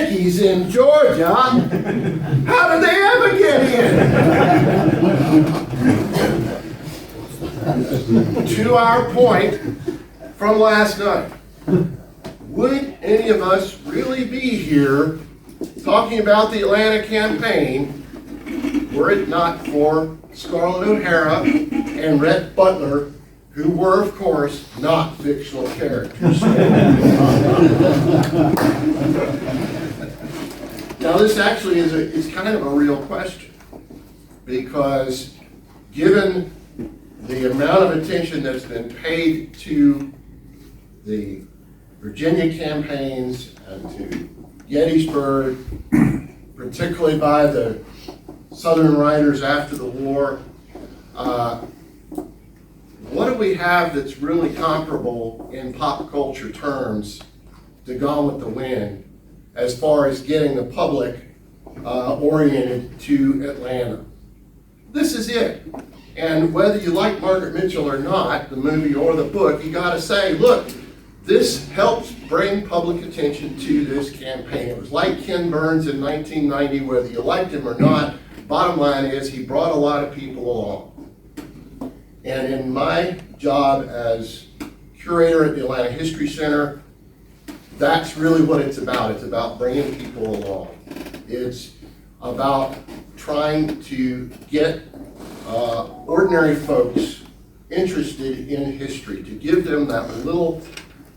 Yankees in Georgia. How did they ever get in? To our point from last night, would any of us really be here talking about the Atlanta campaign were it not for Scarlett O'Hara and Rhett Butler, who were, of course, not fictional characters? Now, this actually is kind of a real question, because given the amount of attention that's been paid to the Virginia campaigns and to Gettysburg, particularly by the Southern writers after the war, what do we have that's really comparable in pop culture terms to Gone with the Wind as far as getting the public oriented to Atlanta? This is it. And whether you like Margaret Mitchell or not, the movie or the book, you got to say, look, this helps bring public attention to this campaign. It was like Ken Burns in 1990, whether you liked him or not. Bottom line is he brought a lot of people along. And in my job as curator at the Atlanta History Center, that's really what it's about. It's about bringing people along. It's about trying to get ordinary folks interested in history, to give them that little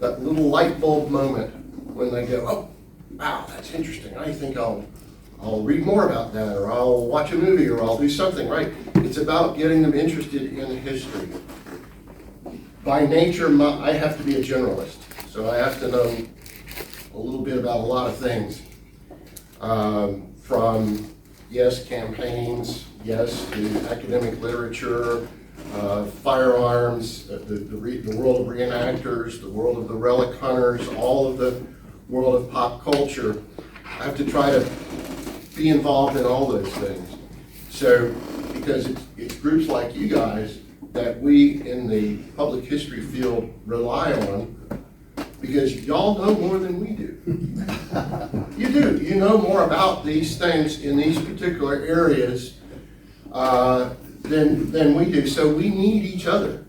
light bulb moment when they go, oh, wow, that's interesting. I think I'll read more about that, or I'll watch a movie, or I'll do something, right? It's about getting them interested in history. By nature, I have to be a generalist, so I have to know a little bit about a lot of things. From, yes, campaigns, yes, to academic literature, firearms, the world of reenactors, the world of the relic hunters, all of the world of pop culture. I have to try to be involved in all those things. So, because it's groups like you guys that we in the public history field rely on, because y'all know more than we do. You do. You know more about these things in these particular areas than we do. So we need each other.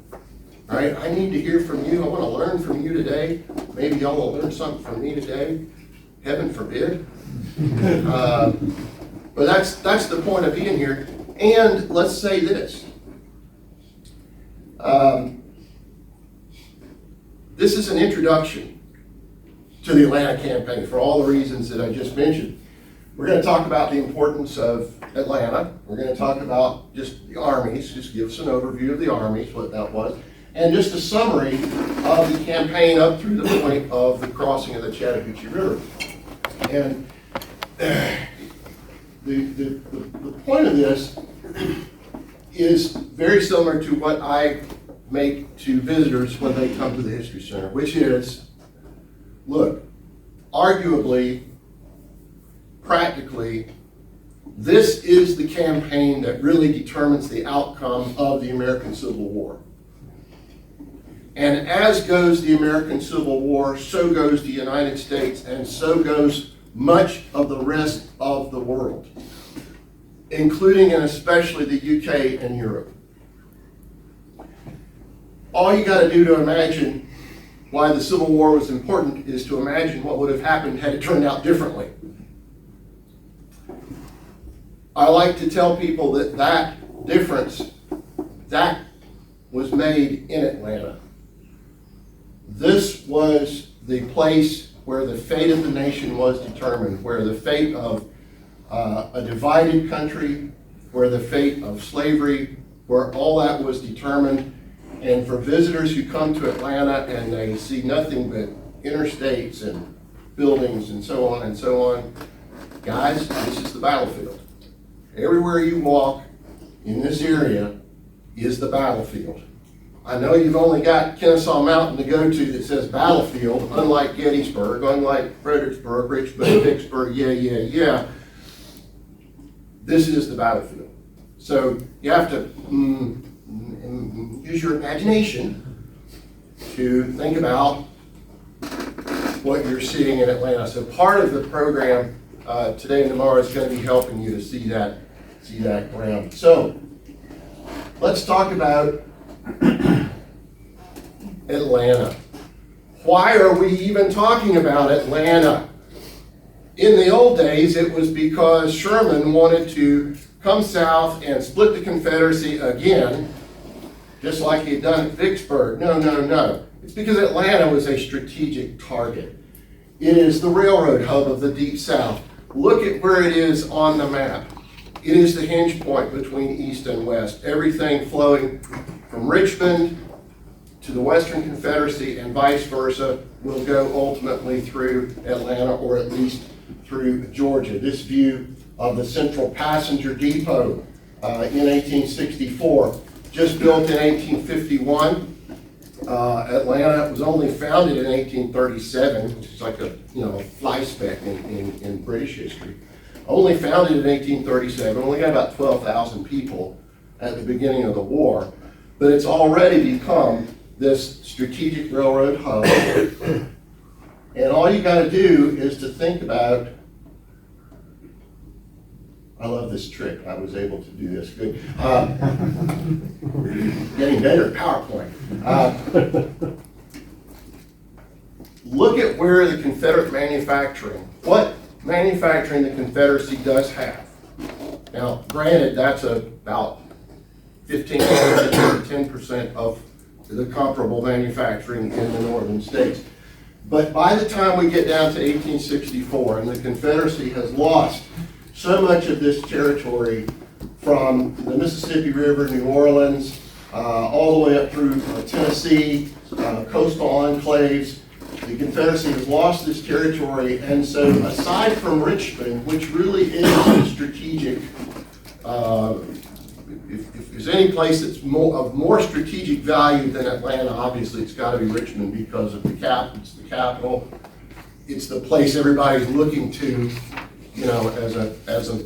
All right? I need to hear from you. I want to learn from you today. Maybe y'all will learn something from me today. Heaven forbid. But that's the point of being here. And let's say this. This is an introduction to the Atlanta campaign for all the reasons that I just mentioned. We're going to talk about the importance of Atlanta. We're going to talk about just the armies, just give us an overview of the armies, what that was, and just a summary of the campaign up through the point of the crossing of the Chattahoochee River. And the point of this is very similar to what I make to visitors when they come to the History Center, which is, look, arguably, practically, this is the campaign that really determines the outcome of the American Civil War. And as goes the American Civil War, so goes the United States, and so goes much of the rest of the world, including and especially the UK and Europe. All you got to do to imagine why the Civil War was important is to imagine what would have happened had it turned out differently. I like to tell people that that difference, that was made in Atlanta. This was the place where the fate of the nation was determined, where the fate of a divided country, where the fate of slavery, where all that was determined. And for visitors who come to Atlanta and they see nothing but interstates and buildings and so on, guys, this is the battlefield. Everywhere you walk in this area is the battlefield. I know you've only got Kennesaw Mountain to go to that says battlefield, unlike Gettysburg, unlike Fredericksburg, Richmond, Vicksburg, yeah. This is the battlefield. So you have to use your imagination to think about what you're seeing in Atlanta. So part of the program today and tomorrow is going to be helping you to see that ground. So let's talk about Atlanta. Why are we even talking about Atlanta? In the old days, it was because Sherman wanted to come south and split the Confederacy again, just like he'd done at Vicksburg. No. It's because Atlanta was a strategic target. It is the railroad hub of the Deep South. Look at where it is on the map. It is the hinge point between East and West. Everything flowing from Richmond to the Western Confederacy and vice versa will go ultimately through Atlanta, or at least through Georgia. This view of the Central Passenger Depot in 1864, just built in 1851. Atlanta was only founded in 1837, which is like a fly speck in British history. Only founded in 1837, only got about 12,000 people at the beginning of the war, but it's already become this strategic railroad hub. And all you got to do is to think about, I love this trick, I was able to do this, good. Getting better at PowerPoint. Look at where the Confederate manufacturing, what manufacturing the Confederacy does have. Now, granted, that's about 15 to 10% of the comparable manufacturing in the northern states. But by the time we get down to 1864, and the Confederacy has lost so much of this territory from the Mississippi River, New Orleans, all the way up through Tennessee, coastal enclaves, the Confederacy has lost this territory, and so aside from Richmond, which really is a strategic, if there's any place that's of more strategic value than Atlanta, obviously it's got to be Richmond because of it's the capital. It's the place everybody's looking to, as a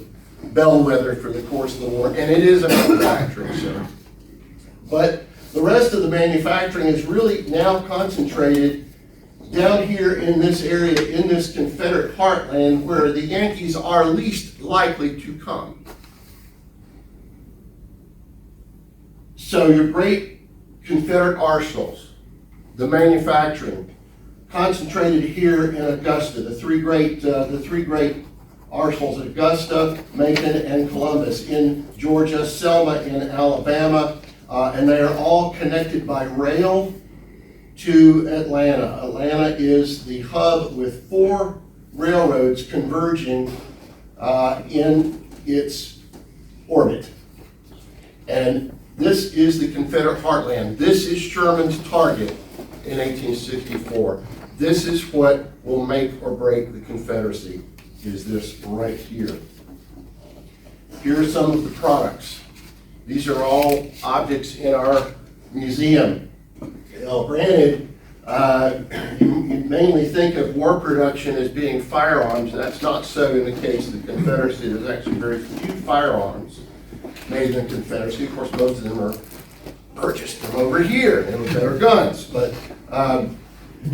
bellwether for the course of the war, and it is a manufacturing center. But the rest of the manufacturing is really now concentrated down here in this area, in this Confederate heartland, where the Yankees are least likely to come. So your great Confederate arsenals, the manufacturing, concentrated here in Augusta, the three great arsenals at Augusta, Macon, and Columbus in Georgia, Selma in Alabama, and they are all connected by rail to Atlanta. Atlanta is the hub with 4 railroads converging in its orbit. And this is the Confederate heartland. This is Sherman's target in 1864. This is what will make or break the Confederacy, is this right here. Here are some of the products. These are all objects in our museum. Granted, you mainly think of war production as being firearms. That's not so in the case of the Confederacy. There's actually very few firearms made in the Confederacy. Of course, most of them are purchased from over here. They were better guns. But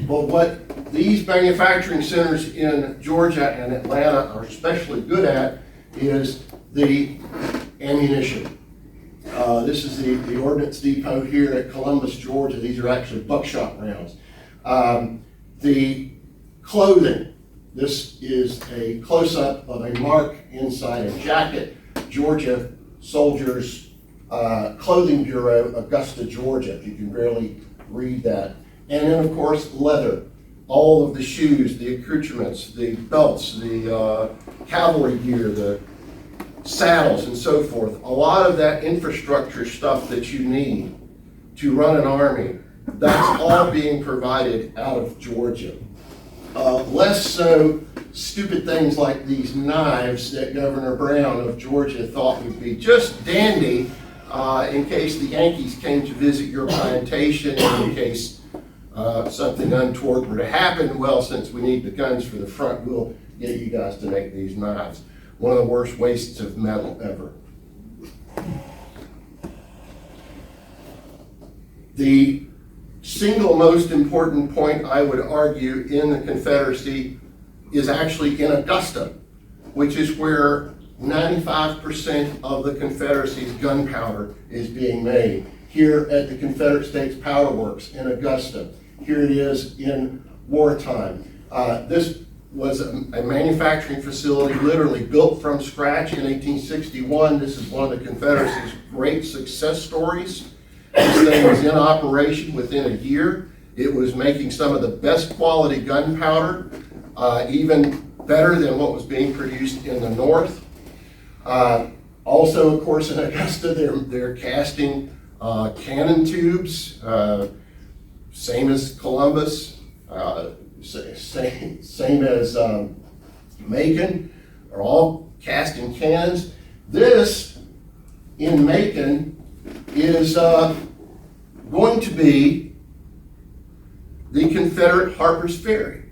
what these manufacturing centers in Georgia and Atlanta are especially good at is the ammunition. This is the Ordnance Depot here at Columbus, Georgia. These are actually buckshot rounds. The clothing. This is a close-up of a mark inside a jacket. Georgia Soldiers Clothing Bureau, Augusta, Georgia. You can barely read that. And then, of course, leather. All of the shoes, the accoutrements, the belts, the cavalry gear, the saddles, and so forth. A lot of that infrastructure stuff that you need to run an army, that's all being provided out of Georgia. Less so stupid things like these knives that Governor Brown of Georgia thought would be just dandy in case the Yankees came to visit your plantation, and in case something untoward were to happen. Well, since we need the guns for the front, we'll get you guys to make these knives. One of the worst wastes of metal ever. The single most important point, I would argue, in the Confederacy is actually in Augusta, which is where 95% of the Confederacy's gunpowder is being made. Here at the Confederate States Powder Works in Augusta. Here it is in wartime. This was a manufacturing facility literally built from scratch in 1861. This is one of the Confederacy's great success stories. This thing was in operation within a year. It was making some of the best quality gunpowder, even better than what was being produced in the North. Also, of course, in Augusta, they're casting cannon tubes, same as Columbus, same as Macon, are all casting cannons. This, in Macon, is going to be the Confederate Harper's Ferry,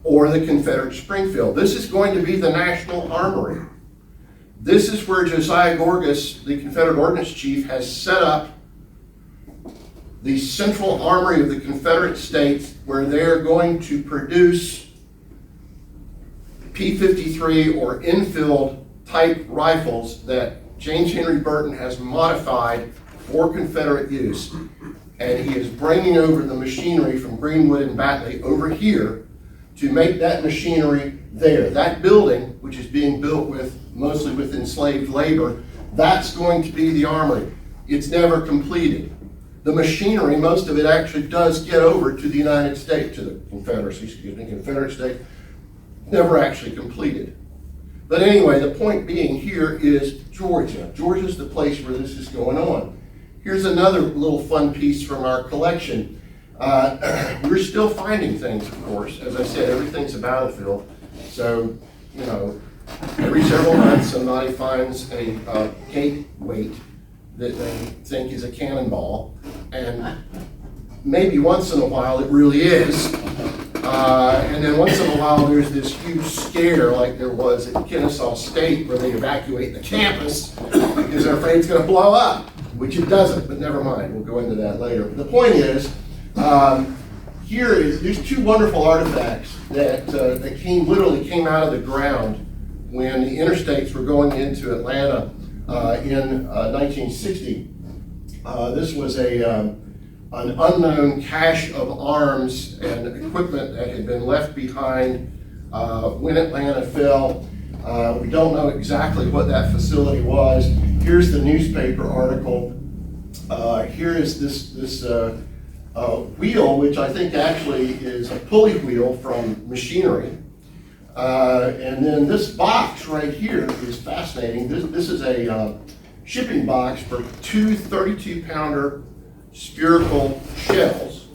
or the Confederate Springfield. This is going to be the National Armory. This is where Josiah Gorgas, the Confederate Ordnance Chief, has set up the Central Armory of the Confederate States, where they're going to produce P-53 or Enfield type rifles that James Henry Burton has modified for Confederate use. And he is bringing over the machinery from Greenwood and Batley over here to make that machinery there. That building, which is being built mostly with enslaved labor, that's going to be the armory. It's never completed. The machinery, most of it actually does get over to the United States, to the Confederate States, never actually completed. But anyway, the point being here is Georgia. Georgia's the place where this is going on. Here's another little fun piece from our collection. We're still finding things, of course. As I said, everything's a battlefield. So, you know, every several months somebody finds a cake weight that they think is a cannonball, and maybe once in a while it really is. And then once in a while there's this huge scare like there was at Kennesaw State where they evacuate the campus because they're afraid it's going to blow up, which it doesn't, but never mind, we'll go into that later. But the point is, there's two wonderful artifacts that literally came out of the ground when the interstates were going into Atlanta in 1960. This was an unknown cache of arms and equipment that had been left behind when Atlanta fell. We don't know exactly what that facility was. Here's the newspaper article. Here is this wheel, which I think actually is a pulley wheel from machinery. And then this box right here is fascinating. This is a shipping box for two 32-pounder spherical shells.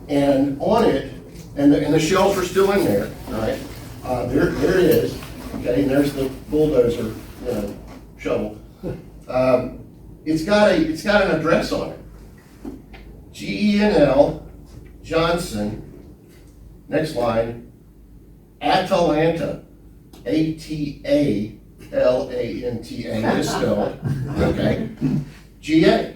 And on it, and the shells are still in there, right? There it is. Okay, and there's the bulldozer, shovel. It's got an address on it. G-E-N-L Johnson. Next line. Atalanta, A-T-A-L-A-N-T-A is spelled, okay, G-A.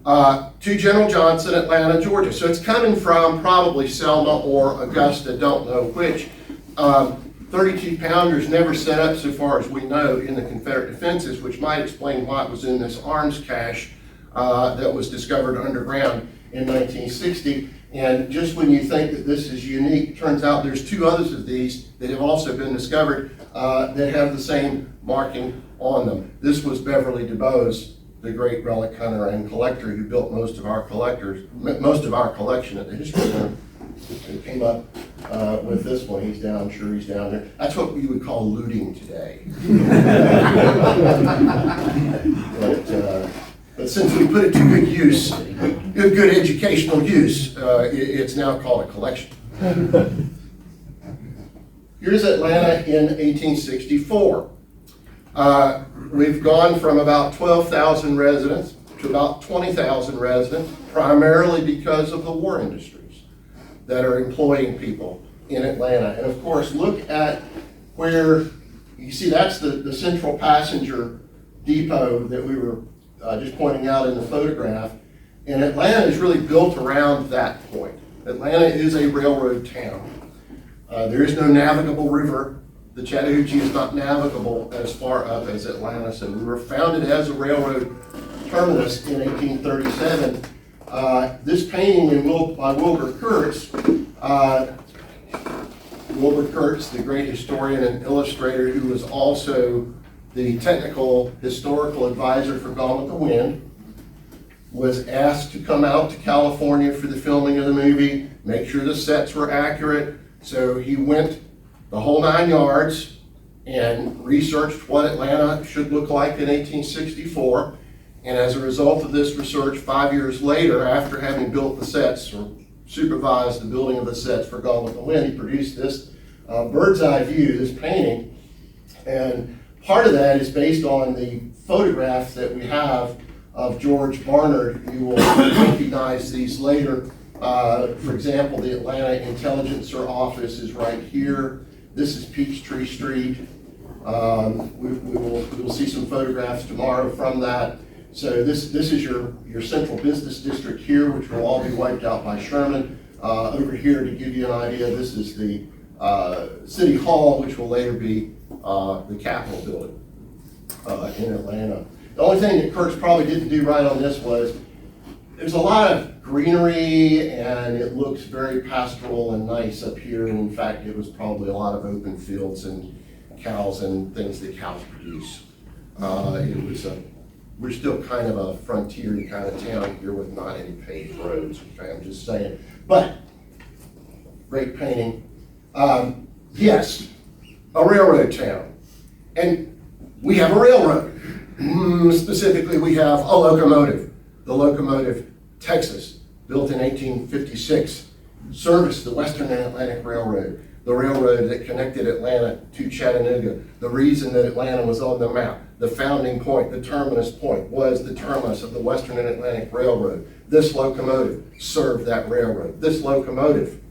To General Johnson, Atlanta, Georgia. So it's coming from probably Selma or Augusta, don't know which. 32-pounders never set up, so far as we know, in the Confederate defenses, which might explain why it was in this arms cache that was discovered underground in 1960. And just when you think that this is unique, turns out there's two others of these that have also been discovered that have the same marking on them. This was Beverly DuBose, the great relic hunter and collector who built most of our collection at the History Center. He came up with this one. I'm sure he's down there. That's what we would call looting today. But since we put it to good use, good educational use, it's now called a collection. Here's Atlanta in 1864. We've gone from about 12,000 residents to about 20,000 residents, primarily because of the war industries that are employing people in Atlanta. And of course, look at where, you see that's the central passenger depot that we were just pointing out in the photograph. And Atlanta is really built around that point. Atlanta is a railroad town. There is no navigable river. The Chattahoochee is not navigable as far up as Atlanta. So we were founded as a railroad terminus in 1837. This painting by Wilbur Kurtz, Wilbur Kurtz, the great historian and illustrator who was also the technical historical advisor for Gone with the Wind, was asked to come out to California for the filming of the movie, make sure the sets were accurate. So he went the whole 9 yards and researched what Atlanta should look like in 1864. And as a result of this research, 5 years later, after having built the sets or supervised the building of the sets for Gone with the Wind, he produced this bird's eye view, this painting. And part of that is based on the photographs that we have of George Barnard. You will recognize these later. For example, the Atlanta Intelligencer office is right here. This is Peachtree Street. We will see some photographs tomorrow from that. So this is your central business district here, which will all be wiped out by Sherman. Over here, to give you an idea, this is the City Hall, which will later be the Capitol building in Atlanta. The only thing that Kurtz probably didn't do right on this was there's a lot of greenery and it looks very pastoral and nice up here. And in fact, it was probably a lot of open fields and cows and things that cows produce. We're still kind of a frontier kind of town here with not any paved roads, okay, I'm just saying. But, great painting. Yes, a railroad town. And we have a railroad. Specifically, we have a locomotive. The locomotive Texas, built in 1856, serviced the Western and Atlantic Railroad, the railroad that connected Atlanta to Chattanooga. The reason that Atlanta was on the map, the founding point, the terminus point, was the terminus of the Western and Atlantic Railroad. This locomotive served that railroad. This locomotive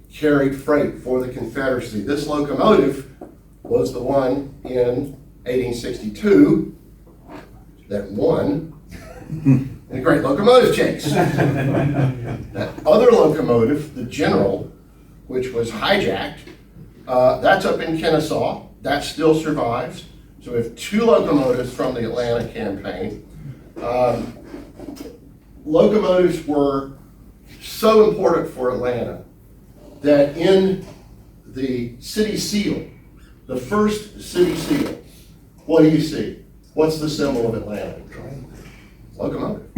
carried freight for the Confederacy. This locomotive was the one in 1862 that won in a great locomotive chase. That other locomotive, the General, which was hijacked, that's up in Kennesaw. That still survives. So we have two locomotives from the Atlanta campaign. Locomotives were so important for Atlanta that in the city seal, the first city seal, what do you see? What's the symbol of Atlanta? Locomotive.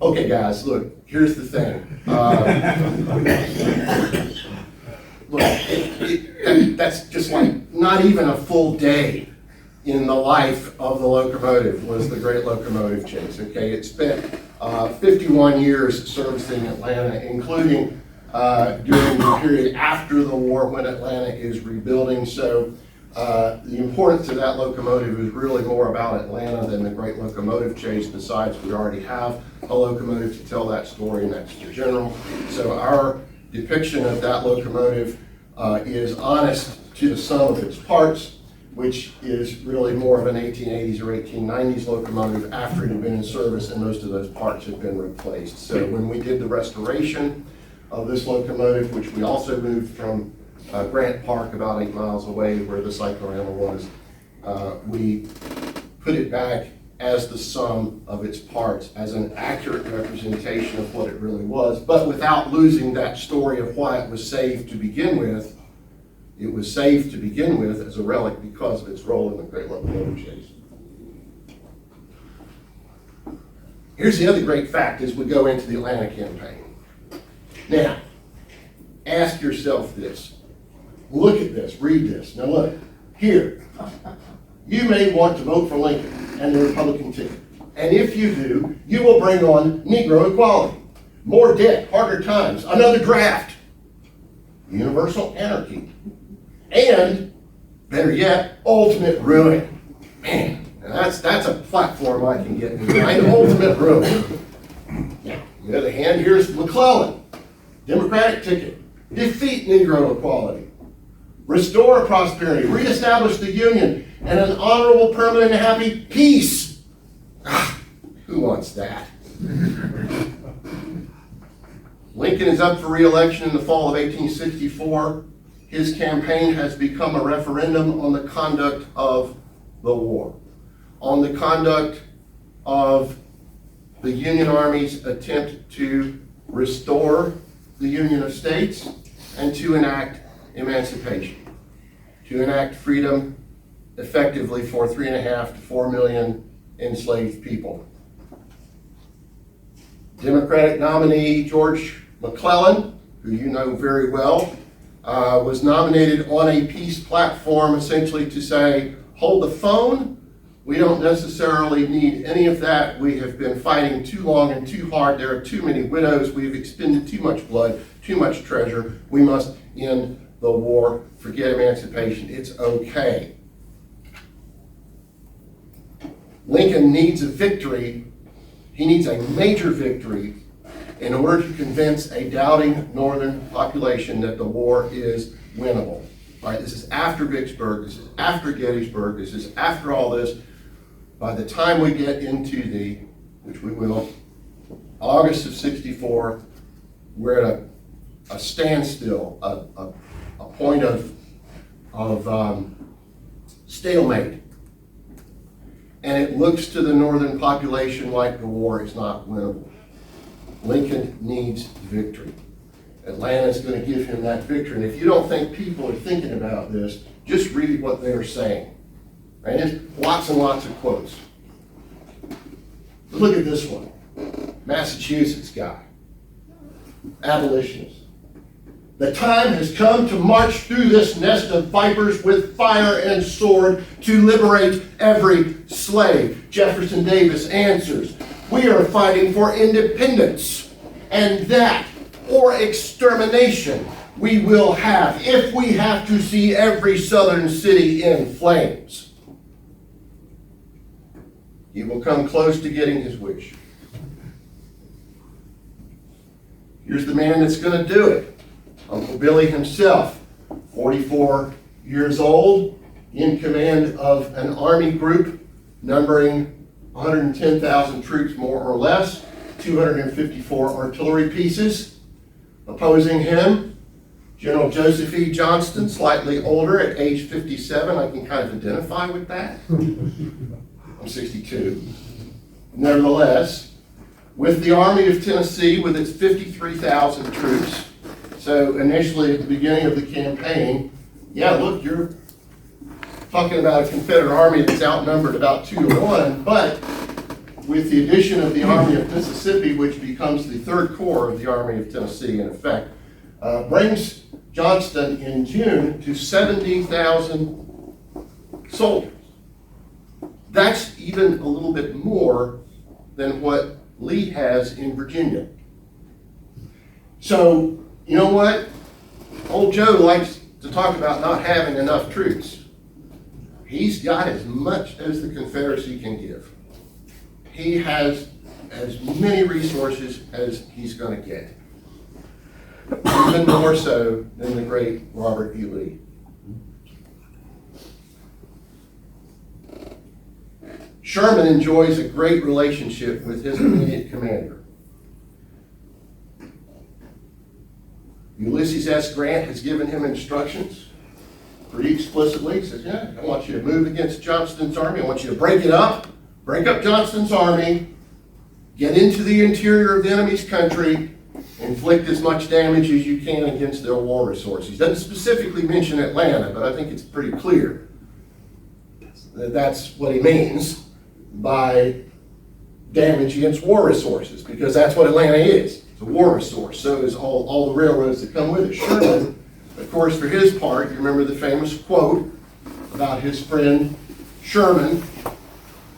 Okay, guys, look, here's the thing. Look, that's just like not even a full day in the life of the locomotive was the Great Locomotive Chase, okay? It spent 51 years servicing Atlanta, including during the period after the war when Atlanta is rebuilding. So the importance of that locomotive is really more about Atlanta than the Great Locomotive Chase. Besides, we already have a locomotive to tell that story, and that's the General. So our depiction of that locomotive is honest to the sum of its parts, which is really more of an 1880s or 1890s locomotive after it had been in service and most of those parts had been replaced. So when we did the restoration of this locomotive, which we also moved from Grant Park, about 8 miles away where the cyclorama was, we put it back as the sum of its parts, as an accurate representation of what it really was, but without losing that story of why it was saved to begin with. It was saved to begin with as a relic because of its role in the Great Locomotive Chase. Here's the other great fact as we go into the Atlanta campaign. Now, ask yourself this. Look at this, read this. Now look, here, you may want to vote for Lincoln and the Republican ticket. And if you do, you will bring on Negro equality, more debt, harder times, another draft, universal anarchy, and, better yet, ultimate ruin. Man, that's a platform I can get behind, ultimate ruin. Now, on the other hand, here's McClellan, Democratic ticket, defeat Negro equality, restore prosperity, reestablish the Union, and an honorable, permanent, and happy peace. Ah, who wants that? Lincoln is up for re-election in the fall of 1864. His campaign has become a referendum on the conduct of the war, on the conduct of the Union Army's attempt to restore the Union of States and to enact emancipation, to enact freedom effectively for 3.5 to 4 million enslaved people. Democratic nominee George McClellan, who you know very well, was nominated on a peace platform essentially to say, hold the phone. We don't necessarily need any of that. We have been fighting too long and too hard. There are too many widows. We've expended too much blood, too much treasure. We must end the war. Forget emancipation. It's okay. Lincoln needs a victory. He needs a major victory in order to convince a doubting northern population that the war is winnable. All right, this is after Vicksburg, this is after Gettysburg, this is after all this. By the time we get into which we will, August of '64, we're at a standstill, a point of stalemate. And it looks to the northern population like the war is not winnable. Lincoln needs victory. Atlanta is going to give him that victory. And if you don't think people are thinking about this, just read what they're saying. Right? There's lots and lots of quotes. But look at this one. Massachusetts guy. Abolitionist. The time has come to march through this nest of vipers with fire and sword to liberate every slave. Jefferson Davis answers, we are fighting for independence, and that, or extermination, we will have if we have to see every southern city in flames. He will come close to getting his wish. Here's the man that's going to do it. Uncle Billy himself, 44 years old, in command of an army group numbering 110,000 troops more or less, 254 artillery pieces. Opposing him, General Joseph E. Johnston, slightly older at age 57. I can kind of identify with that. I'm 62. Nevertheless, with the Army of Tennessee with its 53,000 troops, so initially at the beginning of the campaign, yeah, look, you're talking about a Confederate army that's outnumbered about 2-1, but with the addition of the Army of Mississippi, which becomes the third corps of the Army of Tennessee in effect, brings Johnston in June to 70,000 soldiers. That's even a little bit more than what Lee has in Virginia. So, you know what? Old Joe likes to talk about not having enough troops. He's got as much as the Confederacy can give. He has as many resources as he's going to get. Even more so than the great Robert E. Lee. Sherman enjoys a great relationship with his immediate commander. Ulysses S. Grant has given him instructions pretty explicitly. He says, yeah, I want you to move against Johnston's army. I want you to break it up, break up Johnston's army, get into the interior of the enemy's country, inflict as much damage as you can against their war resources. He doesn't specifically mention Atlanta, but I think it's pretty clear that that's what he means by damage against war resources, because that's what Atlanta is. It's a war resource. So is all the railroads that come with it. Sherman, of course, for his part, you remember the famous quote about his friend Sherman,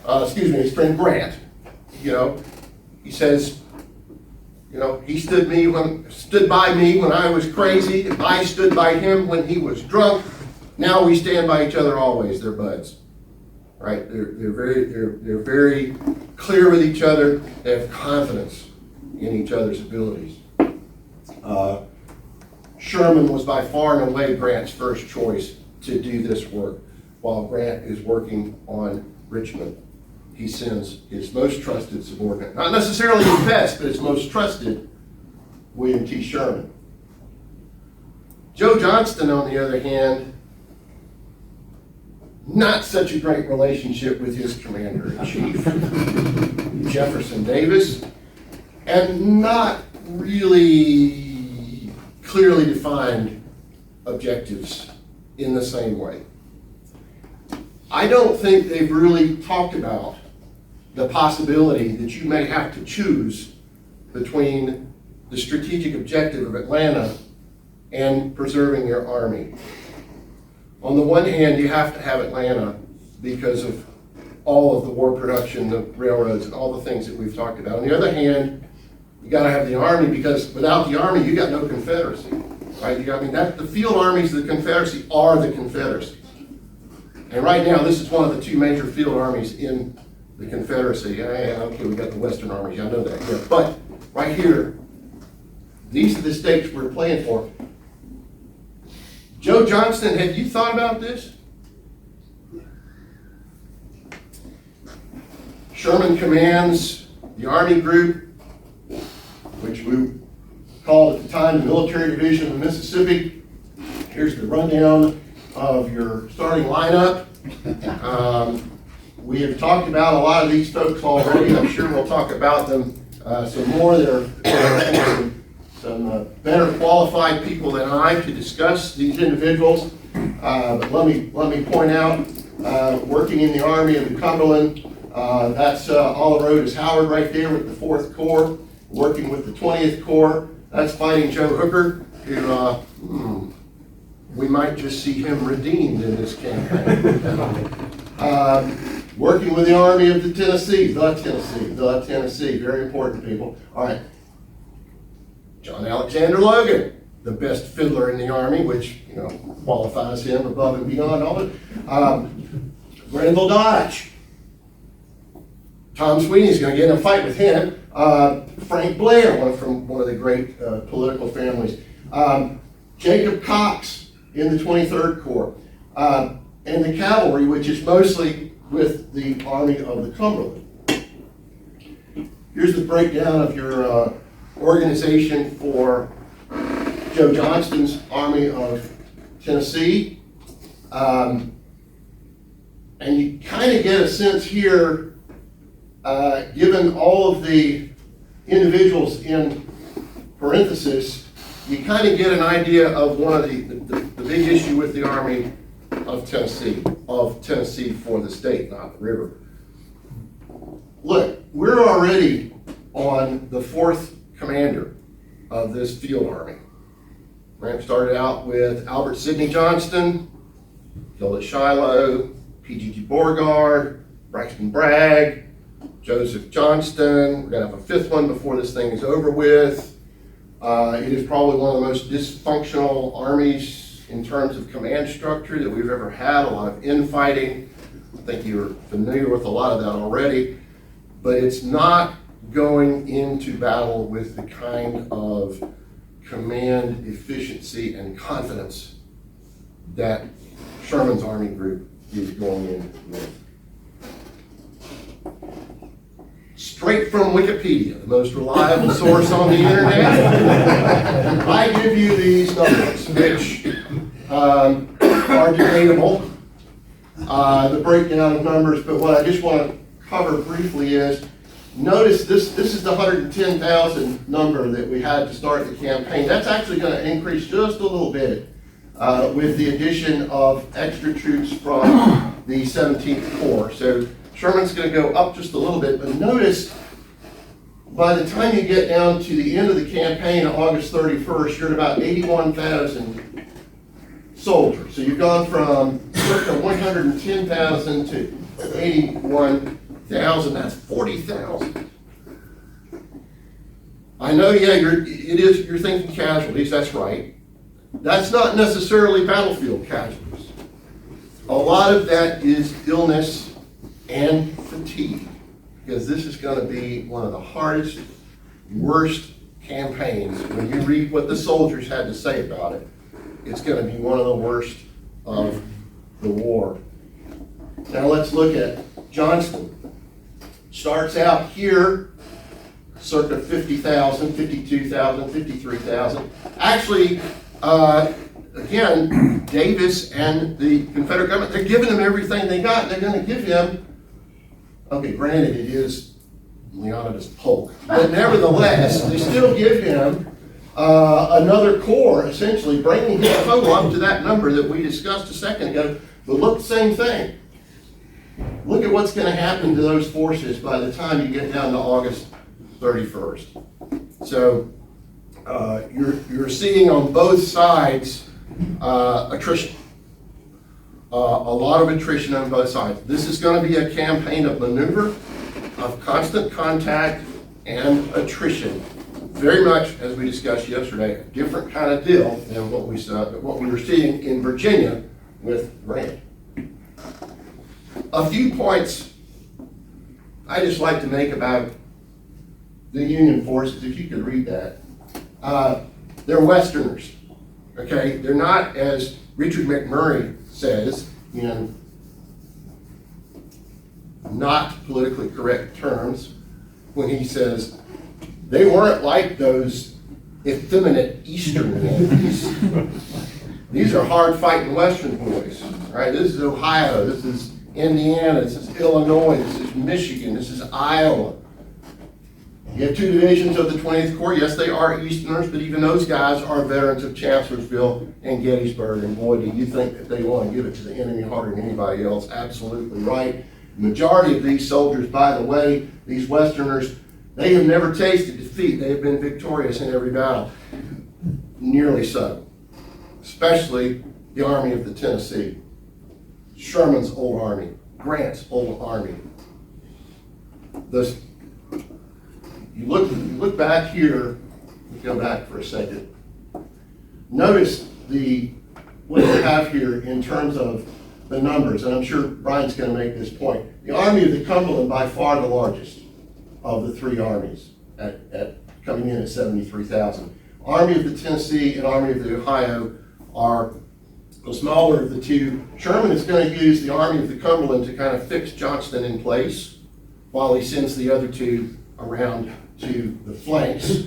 his friend Grant. You know, he says, you know, he stood by me when I was crazy. And I stood by him when he was drunk. Now we stand by each other always. They're buds, right? They're very clear with each other. They have confidence in each other's abilities. Sherman was by far and away Grant's first choice to do this work. while Grant is working on Richmond, he sends his most trusted subordinate, not necessarily his best, but his most trusted, William T. Sherman. Joe Johnston, on the other hand, not such a great relationship with his commander-in-chief, Jefferson Davis, and not really clearly defined objectives in the same way. I don't think they've really talked about the possibility that you may have to choose between the strategic objective of Atlanta and preserving your army. On the one hand, you have to have Atlanta because of all of the war production, the railroads, and all the things that we've talked about. On the other hand, you got to have the army because without the army, you got no Confederacy, right? The field armies of the Confederacy are the Confederacy. And right now, this is one of the two major field armies in the Confederacy. Yeah, okay, we got the Western armies, I know that. Yeah. But right here, these are the stakes we're playing for. Joe Johnston, have you thought about this? Sherman commands the Army Group, which we called at the time the Military Division of Mississippi. Here's the rundown of your starting lineup. We have talked about a lot of these folks already. I'm sure we'll talk about them some more. There are some better qualified people than I to discuss these individuals. But let me point out, working in the Army of the Cumberland, that's Oliver Otis Howard right there with the 4th Corps, working with the 20th Corps. That's Fighting Joe Hooker, who we might just see him redeemed in this campaign. Working with the Army of the Tennessee, the Tennessee, very important people. All right. John Alexander Logan, the best fiddler in the Army, which qualifies him above and beyond all of it. Grenville Dodge. Tom Sweeney's going to get in a fight with him. Frank Blair, from one of the great political families. Jacob Cox in the 23rd Corps. And the cavalry, which is mostly with the Army of the Cumberland. Here's the breakdown of your organization for Joe Johnston's Army of Tennessee. And you kind of get a sense here, given all of the individuals in parenthesis, you kind of get an idea of one of the big issue with the Army of Tennessee for the state, not the river. Look, we're already on the 4th commander of this field army. Grant started out with Albert Sidney Johnston, killed at Shiloh, P.G.T. Beauregard, Braxton Bragg, Joseph Johnston. We're going to have a 5th one before this thing is over with. It is probably one of the most dysfunctional armies in terms of command structure that we've ever had, a lot of infighting. I think you're familiar with a lot of that already, but it's not going into battle with the kind of command efficiency and confidence that Sherman's Army Group is going in with. Straight from Wikipedia, the most reliable source on the internet, I give you these numbers, which are debatable, the breakdown of numbers, but what I just want to cover briefly is, notice this is the 110,000 number that we had to start the campaign. That's actually going to increase just a little bit with the addition of extra troops from the 17th Corps. So Sherman's going to go up just a little bit, but notice by the time you get down to the end of the campaign on August 31st, you're at about 81,000 soldiers. So you've gone from circa 110,000 to 81,000. That's 40,000. I know, yeah, you're thinking casualties. That's right. That's not necessarily battlefield casualties. A lot of that is illness and fatigue, because this is going to be one of the hardest, worst campaigns. When you read what the soldiers had to say about it, it's going to be one of the worst of the war. Now let's look at Johnston. Starts out here, circa 50,000, 52,000, 53,000. Actually, again, Davis and the Confederate government, they're giving him everything they got. They're going to give him, okay, granted it is Leonidas Polk, but nevertheless, they still give him another corps, essentially bringing his total up to that number that we discussed a second ago. But look, the same thing. Look at what's going to happen to those forces by the time you get down to August 31st. So you're seeing on both sides attrition. A lot of attrition on both sides. This is going to be a campaign of maneuver, of constant contact, and attrition. Very much, as we discussed yesterday, a different kind of deal than what we were seeing in Virginia with Grant. A few points I just like to make about the Union forces, if you could read that. They're Westerners, okay? They're not, as Richard McMurray says, in not politically correct terms, when he says, they weren't like those effeminate Eastern Yankees. These are hard-fighting Western boys, right? This is Ohio, this is Indiana, this is Illinois, this is Michigan, this is Iowa. You have two divisions of the 20th Corps. Yes, they are Easterners, but even those guys are veterans of Chancellorsville and Gettysburg. And boy, do you think that they want to give it to the enemy harder than anybody else. Absolutely right. The majority of these soldiers, by the way, these Westerners, they have never tasted defeat. They have been victorious in every battle. Nearly so. Especially the Army of the Tennessee. Sherman's old army. Grant's old army. You look back here, go back for a second. Notice what you have here in terms of the numbers, and I'm sure Brian's going to make this point. The Army of the Cumberland, by far the largest of the three armies, at coming in at 73,000. Army of the Tennessee and Army of the Ohio are the smaller of the two. Sherman is going to use the Army of the Cumberland to kind of fix Johnston in place while he sends the other two around to the flanks.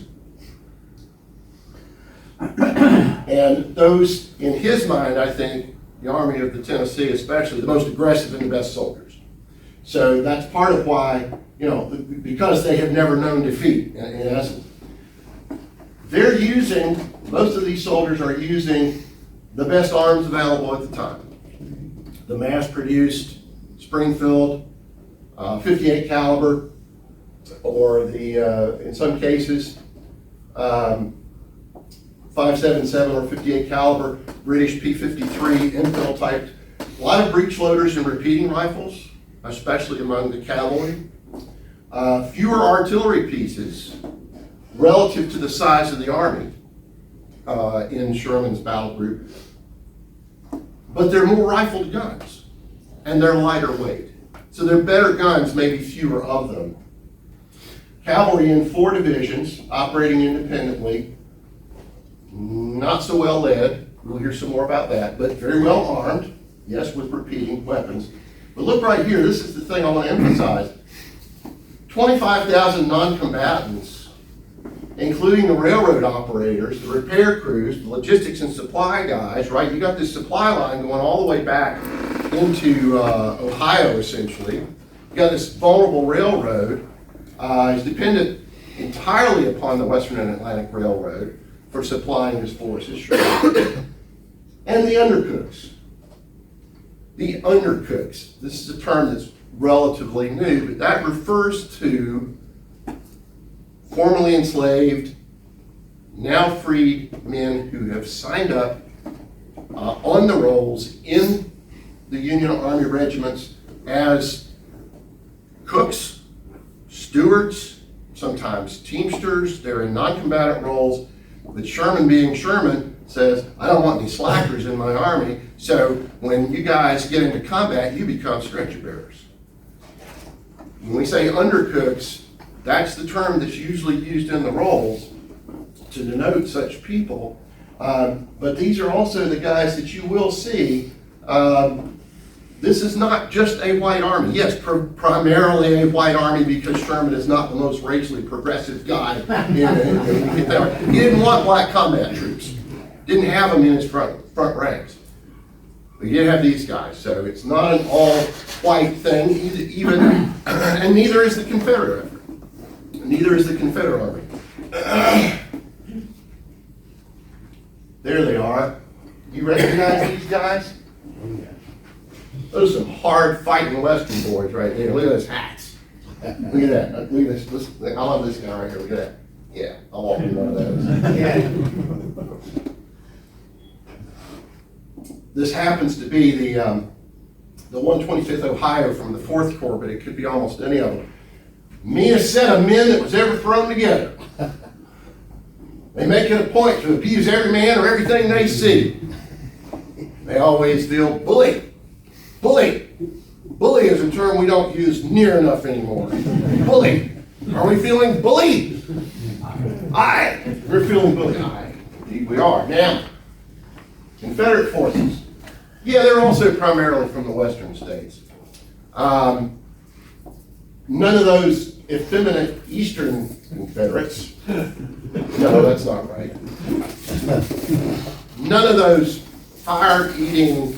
And those, in his mind, I think, the Army of the Tennessee especially, the most aggressive and the best soldiers. So that's part of why, because they have never known defeat, in essence. They're using, most of these soldiers are using the best arms available at the time. The mass-produced Springfield 58 caliber, or in some cases, 5.77 or 58 caliber British P-53 infill type. A lot of breech loaders and repeating rifles, especially among the cavalry. Fewer artillery pieces relative to the size of the army in Sherman's battle group. But they're more rifled guns, and they're lighter weight. So they're better guns, maybe fewer of them. Cavalry in 4 divisions, operating independently, not so well led. We'll hear some more about that, but very well armed, yes, with repeating weapons. But look right here, this is the thing I want to emphasize. 25,000 non-combatants, including the railroad operators, the repair crews, the logistics and supply guys, right? You got this supply line going all the way back into Ohio, essentially. You got this vulnerable railroad. Is dependent entirely upon the Western and Atlantic Railroad for supplying his forces. And the undercooks. The undercooks. This is a term that's relatively new, but that refers to formerly enslaved, now freed men who have signed up on the rolls in the Union Army regiments as cooks, stewards, sometimes teamsters. They're in non-combatant roles, but Sherman, being Sherman, says, I don't want any slackers in my army, so when you guys get into combat, you become stretcher bearers. When we say undercooks, that's the term that's usually used in the roles to denote such people, but these are also the guys that you will see This is not just a white army. Yes, primarily a white army because Sherman is not the most racially progressive guy. He didn't want black combat troops. Didn't have them in his front ranks. But he did have these guys, so it's not an all-white thing, even, and neither is the Confederate effort. Neither is the Confederate Army. There they are. You recognize these guys? Those are some hard fighting Western boys right there. Look at those hats. Look at that. Look at this. I love this guy right here. Look at that. Yeah, I'll walk in one of those. Yeah. This happens to be the 125th Ohio from the 4th Corps, but it could be almost any of them. Meanest set of men that was ever thrown together. They make it a point to abuse every man or everything they see. They always feel bullied. Bully. Bully is a term we don't use near enough anymore. Bully. Are we feeling bullied? Aye. We're feeling bullied. Aye. Indeed we are. Now, Confederate forces. Yeah, they're also primarily from the western states. None of those effeminate eastern Confederates. No, that's not right. None of those fire-eating,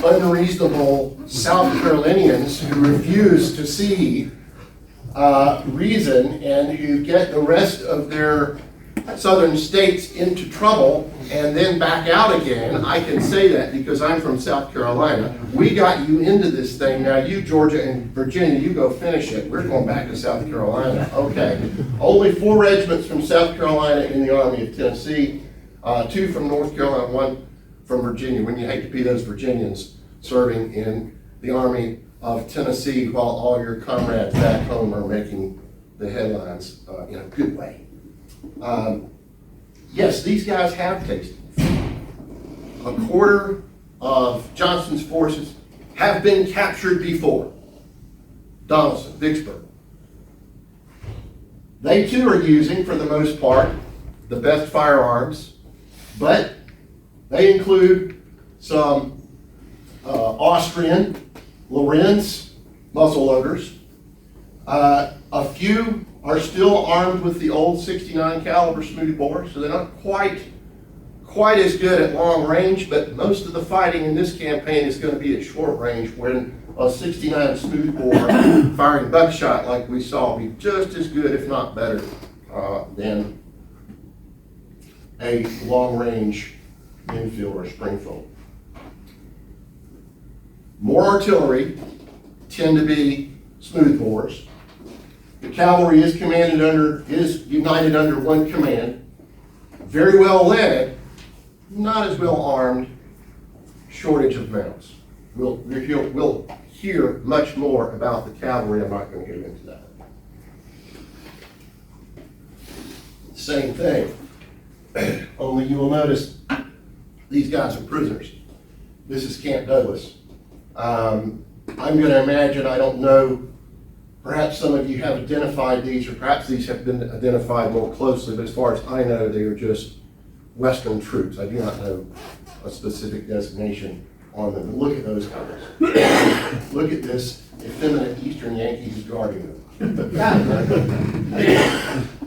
unreasonable South Carolinians who refuse to see reason and who get the rest of their southern states into trouble and then back out again. I can say that because I'm from South Carolina. We got you into this thing. Now you, Georgia and Virginia, you go finish it. We're going back to South Carolina. Okay. Only 4 regiments from South Carolina in the Army of Tennessee, 2 from North Carolina, 1 from Virginia. When you hate to be those Virginians serving in the Army of Tennessee while all your comrades back home are making the headlines in a good way. Yes, these guys have tasted. A quarter of Johnston's forces have been captured before. Donelson, Vicksburg. They too are using, for the most part, the best firearms, but they include some Austrian Lorenz muzzleloaders. A few are still armed with the old 69 caliber smoothbore, so they're not quite as good at long range, but most of the fighting in this campaign is going to be at short range, when a 69 smoothbore firing buckshot like we saw will be just as good, if not better, than a long range Enfield or Springfield. More artillery tend to be smoothbores. The cavalry is united under one command, very well led, not as well armed, shortage of mounts. We'll hear much more about the cavalry. I'm not going to get into that. Same thing, only you will notice these guys are prisoners. This is Camp Douglas. I'm going to imagine, I don't know, perhaps some of you have identified these, or perhaps these have been identified more closely, but as far as I know, they are just Western troops. I do not know a specific designation on them. But look at those guys. Look at this effeminate Eastern Yankee who's guarding them.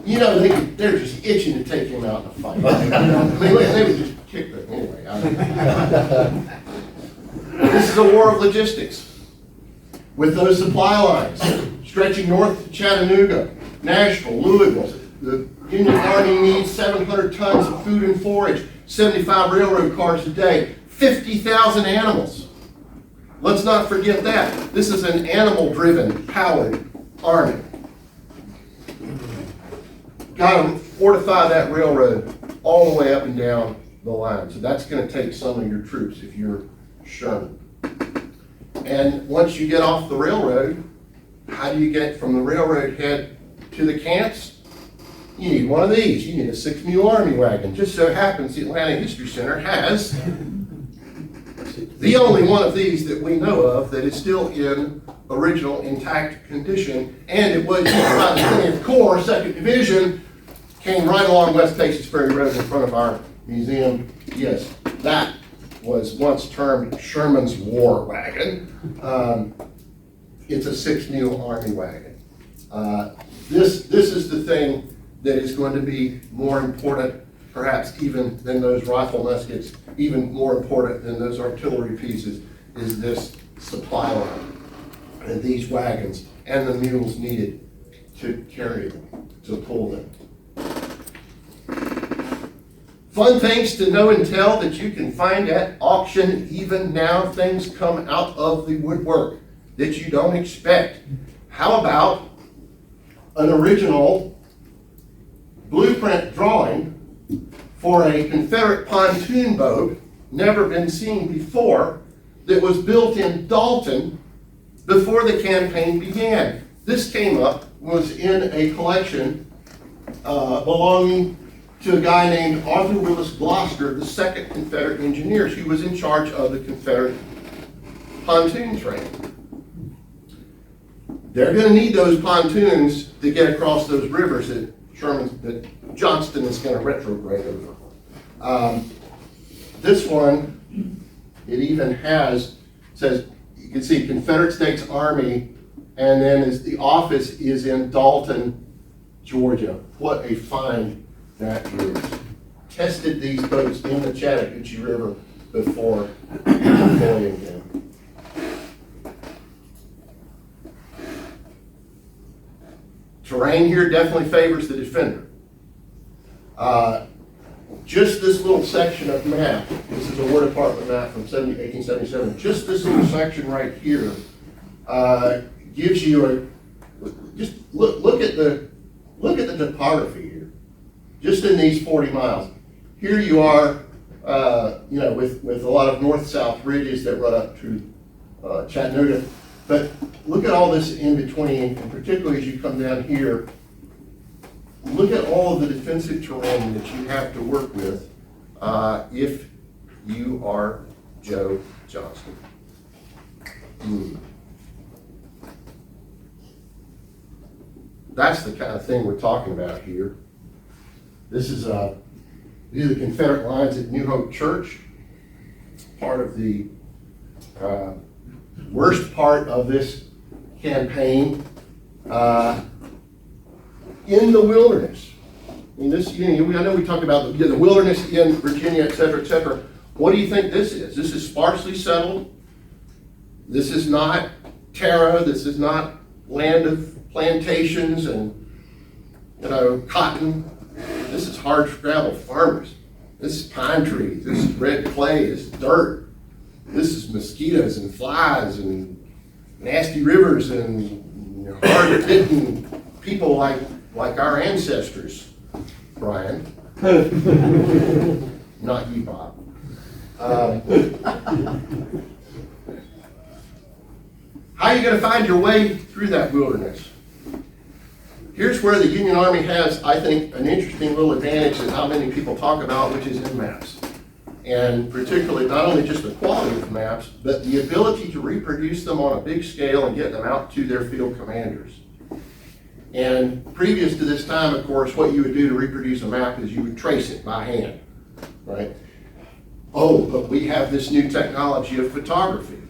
You know, they're just itching to take him out in a fight. They would just kick them anyway. This is a war of logistics. With those supply lines stretching north to Chattanooga, Nashville, Louisville, the Union Army needs 700 tons of food and forage, 75 railroad cars a day, 50,000 animals. Let's not forget that. This is an animal-driven, powered army. Got to fortify that railroad all the way up and down the line. So that's going to take some of your troops if you're Sherman. And once you get off the railroad, how do you get from the railroad head to the camps? You need one of these. You need a 6-mule army wagon. Just so happens the Atlanta History Center has the only one of these that we know of that is still in original intact condition, and it was used by the 20th Corps, 2nd Division, came right along West Paces Ferry Road in front of our museum. Yes, that was once termed Sherman's War Wagon. It's a 6-mule Army wagon. This is the thing that is going to be more important, perhaps even than those rifle muskets, even more important than those artillery pieces, is this supply line and these wagons and the mules needed to carry them, to pull them. Fun things to know and tell that you can find at auction even now. Things come out of the woodwork that you don't expect. How about an original blueprint drawing for a Confederate pontoon boat, never been seen before, that was built in Dalton before the campaign began. This came up, was in a collection belonging to a guy named Arthur Willis Gloucester, the 2nd Confederate Engineers, who was in charge of the Confederate pontoon train. They're going to need those pontoons to get across those rivers that Johnston is going to retrograde over. This one, it even says, you can see Confederate States Army, and then the office is in Dalton, Georgia. What a find that is. Tested these boats in the Chattahoochee River before Napoleon came. Terrain here definitely favors the defender. Just this little section of map, this is a War Department map from 1877, just this little section right here gives you just look at the topography here, just in these 40 miles. Here you are, with a lot of north-south ridges that run up to Chattanooga. But look at all this in between, and particularly as you come down here, look at all of the defensive terrain that you have to work with if you are Joe Johnston. That's the kind of thing we're talking about here. This is these are the Confederate lines at New Hope Church, part of the worst part of this campaign, in the wilderness. I mean, this, I know we talked about the wilderness in Virginia, et cetera, et cetera. What do you think this is? This is sparsely settled. This is not Tara. This is not land of plantations and, cotton. This is hard scrabble farmers. This is pine trees. This is red clay. This is dirt. This is mosquitoes and flies and nasty rivers and hard-hitting people like our ancestors, Brian. Not you, Bob. How are you going to find your way through that wilderness? Here's where the Union Army has, I think, an interesting little advantage that not many people talk about, which is in maps. And particularly not only just the quality of maps, but the ability to reproduce them on a big scale and get them out to their field commanders. And previous to this time, of course, what you would do to reproduce a map is you would trace it by hand, right? Oh, but we have this new technology of photography.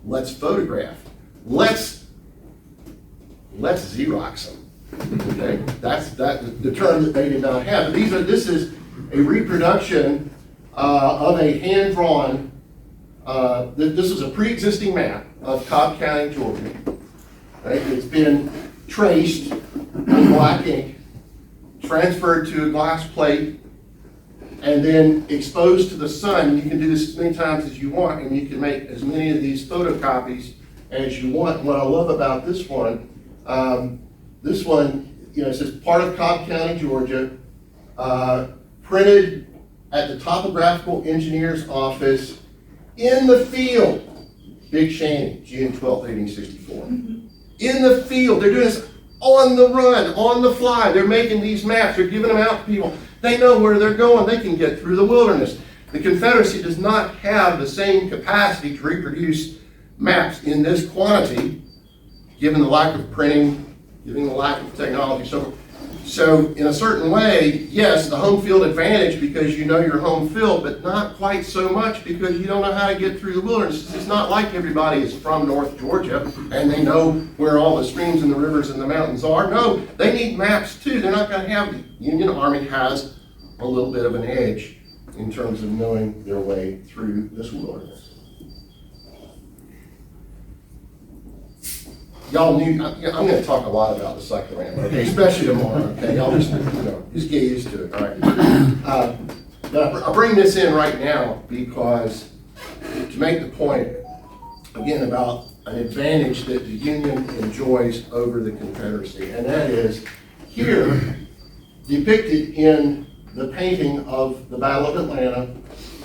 Let's photograph. Let's Xerox them. Okay, that's the term that they did not have. This is a reproduction of a hand-drawn. This is a pre-existing map of Cobb County, Georgia. Right? It's been traced in black ink, transferred to a glass plate, and then exposed to the sun. You can do this as many times as you want, and you can make as many of these photocopies as you want. What I love about this one, it says part of Cobb County, Georgia, printed at the Topographical Engineer's Office in the field, Big Shaney, June 12th, 1864. In the field, they're doing this on the run, on the fly. They're making these maps, they're giving them out to people. They know where they're going, they can get through the wilderness. The Confederacy does not have the same capacity to reproduce maps in this quantity, given the lack of printing, given the lack of technology. So So in a certain way, yes, the home field advantage because you know your home field, but not quite so much because you don't know how to get through the wilderness. It's not like everybody is from North Georgia and they know where all the streams and the rivers and the mountains are. No, they need maps too. They're not going to have, the Union Army has a little bit of an edge in terms of knowing their way through this wilderness. Y'all knew, I'm going to talk a lot about the cyclorama, okay, especially tomorrow, okay? Y'all just get used to it, all right? But I bring this in right now because to make the point, again, about an advantage that the Union enjoys over the Confederacy, and that is here, depicted in the painting of the Battle of Atlanta,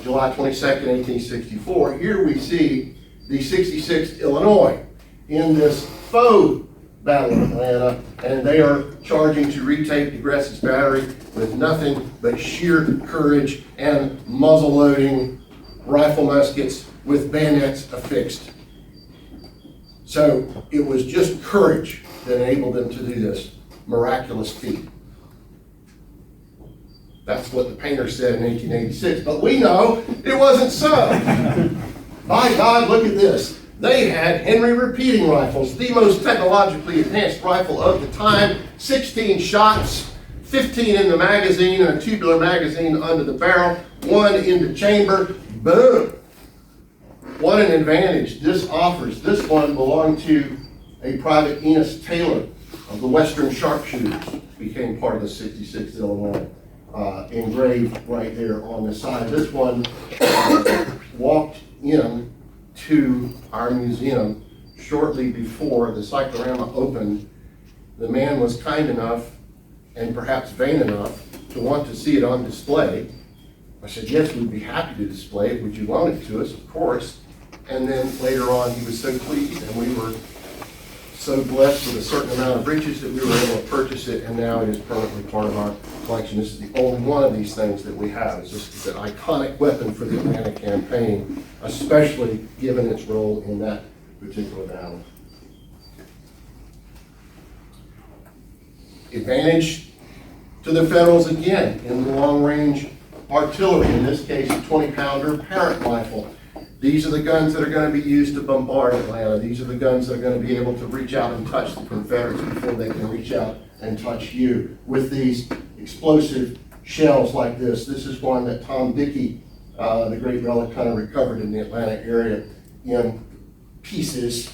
July 22nd, 1864, here we see the 66th Illinois in this faux Battle of Atlanta, and they are charging to retake DeGrasse's battery with nothing but sheer courage and muzzle-loading rifle muskets with bayonets affixed. So it was just courage that enabled them to do this miraculous feat. That's what the painter said in 1886, but we know it wasn't so. By God, look at this. They had Henry repeating rifles, the most technologically advanced rifle of the time, 16 shots, 15 in the magazine, and a tubular magazine under the barrel, 1 in the chamber, boom. What an advantage this offers. This one belonged to a Private Enos Taylor of the Western Sharpshooters, became part of the 66th Illinois, engraved right there on the side. This one walked in to our museum shortly before the cyclorama opened. The man was kind enough and perhaps vain enough to want to see it on display. I said, yes, we'd be happy to display it. Would you loan it to us? Of course. And then later on, he was so pleased, and we were so blessed with a certain amount of riches that we were able to purchase it, and now it is permanently part of our collection. This is the only one of these things that we have. It's just an iconic weapon for the Atlanta campaign, especially given its role in that particular battle. Advantage to the Federals again in the long-range artillery, in this case a 20-pounder Parrott rifle. These are the guns that are going to be used to bombard Atlanta. These are the guns that are going to be able to reach out and touch the Confederates before they can reach out and touch you. With these explosive shells like this, this is one that Tom Dickey, the great relic hunter, recovered in the Atlanta area in pieces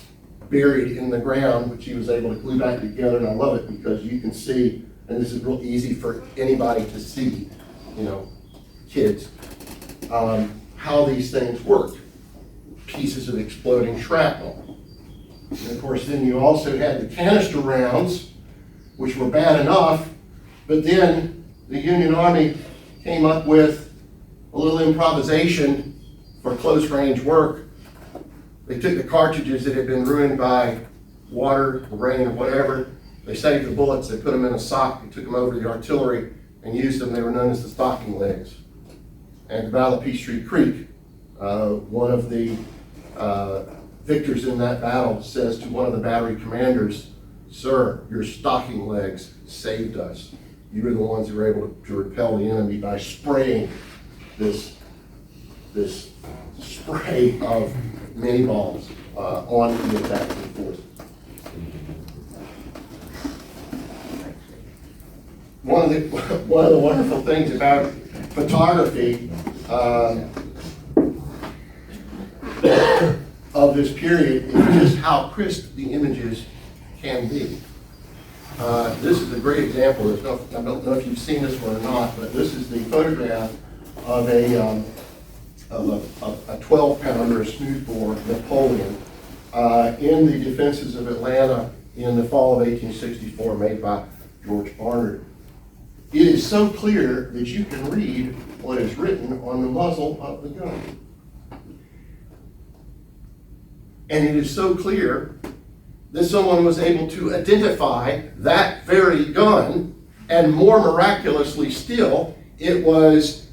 buried in the ground, which he was able to glue back together. And I love it because you can see, and this is real easy for anybody to see, kids, how these things work. Pieces of exploding shrapnel. And of course, then you also had the canister rounds, which were bad enough, but then the Union Army came up with a little improvisation for close range work. They took the cartridges that had been ruined by water, rain, or whatever. They saved the bullets, they put them in a sock, they took them over to the artillery and used them. They were known as the stocking legs. And the Battle of Peachtree Creek, one of the victors in that battle says to one of the battery commanders, "Sir, your stocking legs saved us. You were the ones who were able to repel the enemy by spraying this spray of mini bombs on the attacking force." One of the wonderful things about photography of this period is just how crisp the images can be. This is a great example. I don't know if you've seen this one or not, but this is the photograph of a 12-pounder, a smoothbore Napoleon, in the defenses of Atlanta in the fall of 1864, made by George Barnard. It is so clear that you can read what is written on the muzzle of the gun. And it is so clear that someone was able to identify that very gun, and more miraculously still, it was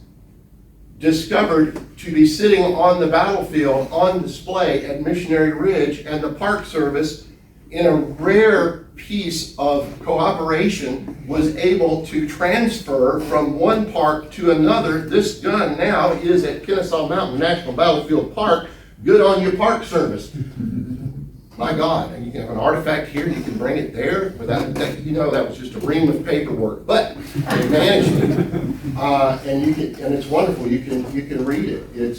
discovered to be sitting on the battlefield on display at Missionary Ridge, and the Park Service, in a rare piece of cooperation was able to transfer from one park to another. This gun now is at Kennesaw Mountain National Battlefield Park. Good on your Park Service. My God, and you can have an artifact here, you can bring it there without, that was just a ream of paperwork, but they managed it. And it's wonderful, you can read it. It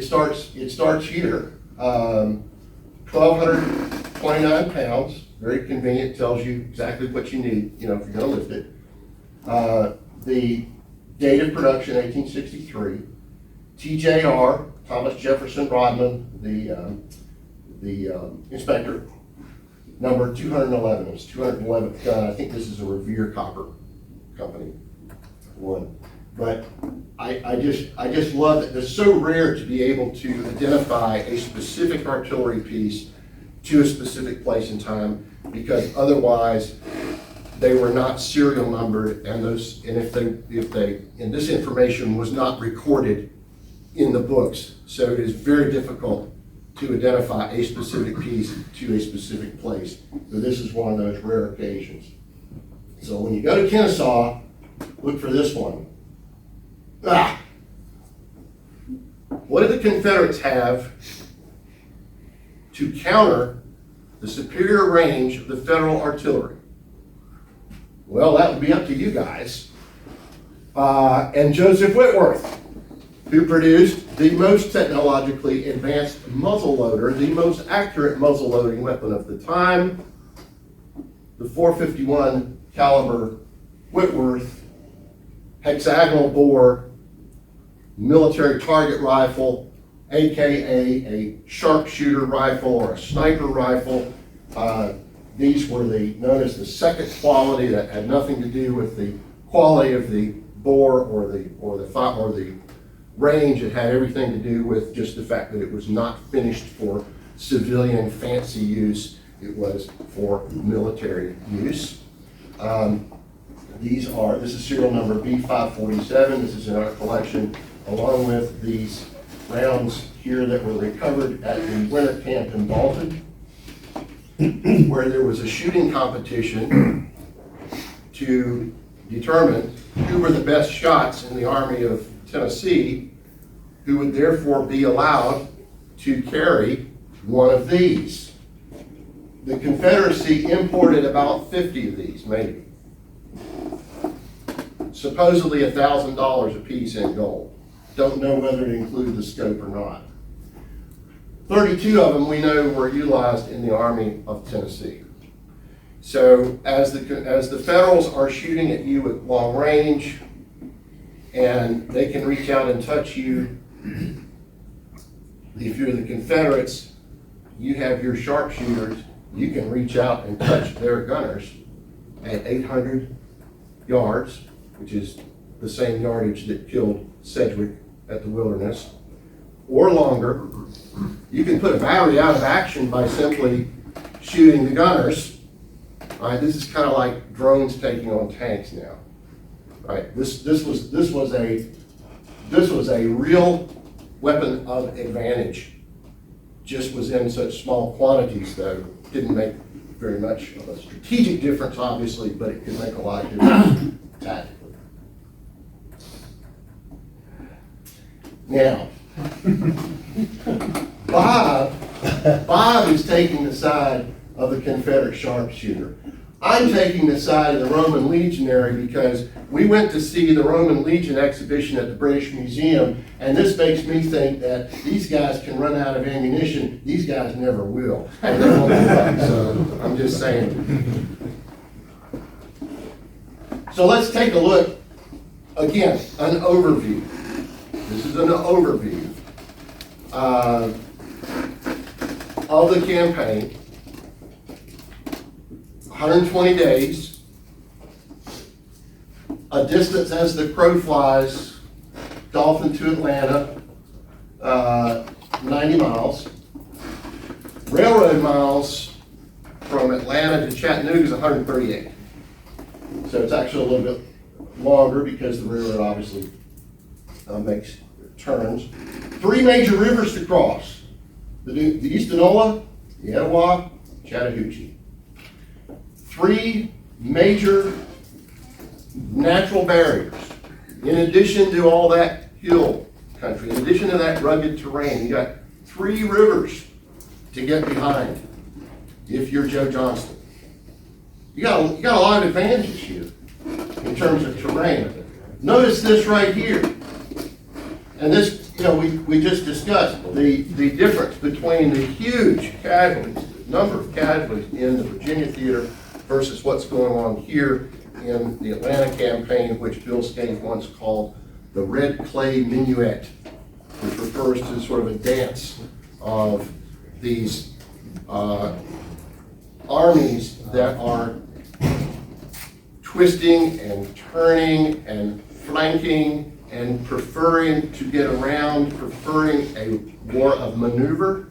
starts here, 1,229 pounds, very convenient, tells you exactly what you need, if you're gonna lift it. The date of production, 1863. TJR, Thomas Jefferson Rodman, the inspector, number 211. It was 211th gun. I think this is a Revere Copper Company one. But I just love it. It's so rare to be able to identify a specific artillery piece to a specific place in time, because otherwise they were not serial numbered, and this information was not recorded in the books. So it is very difficult to identify a specific piece to a specific place. So this is one of those rare occasions. So when you go to Kennesaw, look for this one. What did the Confederates have to counter the superior range of the Federal artillery? Well, that would be up to you guys. And Joseph Whitworth, who produced the most technologically advanced muzzleloader, the most accurate muzzle-loading weapon of the time, the .451 caliber Whitworth hexagonal bore military target rifle, aka a sharpshooter rifle or a sniper rifle. These were known as the second quality, that had nothing to do with the quality of the bore or the range. It had everything to do with just the fact that it was not finished for civilian fancy use. It was for military use. This is serial number B547. This is in our collection, along with these rounds here that were recovered at the winter camp in Dalton, where there was a shooting competition to determine who were the best shots in the Army of Tennessee, who would therefore be allowed to carry one of these. The Confederacy imported about 50 of these, maybe. Supposedly $1,000 a piece in gold. Don't know whether it included the scope or not. 32 of them we know were utilized in the Army of Tennessee. So as the Federals are shooting at you at long range, and they can reach out and touch you, if you're the Confederates, you have your sharpshooters, you can reach out and touch their gunners at 800 yards, which is the same yardage that killed Sedgwick at the Wilderness, or longer. You can put a battery out of action by simply shooting the gunners. All right, this is kind of like drones taking on tanks now. All right, this was a real weapon of advantage. Just was in such small quantities, though. Didn't make very much of a strategic difference, obviously, but it could make a lot of difference tactically. Now, Bob is taking the side of the Confederate sharpshooter. I'm taking the side of the Roman legionary, because we went to see the Roman Legion exhibition at the British Museum, and this makes me think that these guys can run out of ammunition. These guys never will. And they won't give up, so I'm just saying. So let's take a look, again, an overview. This is an overview of the campaign. 120 days, a distance as the crow flies, Dolphin to Atlanta, 90 miles. Railroad miles from Atlanta to Chattanooga is 138. So it's actually a little bit longer, because the railroad obviously makes turns. 3 major rivers to cross: the Eastanola, the Etowah, Chattahoochee. three major natural barriers. In addition to all that hill country, in addition to that rugged terrain, you got three rivers to get behind if you're Joe Johnston. You got a lot of advantages here in terms of terrain. Notice this right here. And this, we just discussed the difference between the huge casualties, the number of casualties in the Virginia theater versus what's going on here in the Atlanta campaign, which Bill Scaife once called the red clay minuet, which refers to sort of a dance of these armies that are twisting and turning and flanking and preferring to get around, preferring a war of maneuver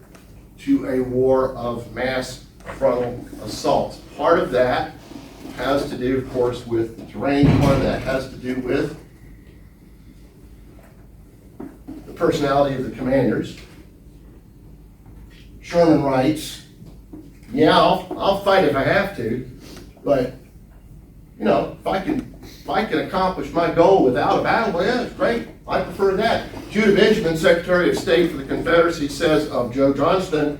to a war of mass frontal assault. Part of that has to do, of course, with terrain. Part of that has to do with the personality of the commanders. Sherman writes, yeah, I'll fight if I have to, but if I can accomplish my goal without a battle, well, yeah, it's great. I prefer that. Judah Benjamin, Secretary of State for the Confederacy, says of Joe Johnston,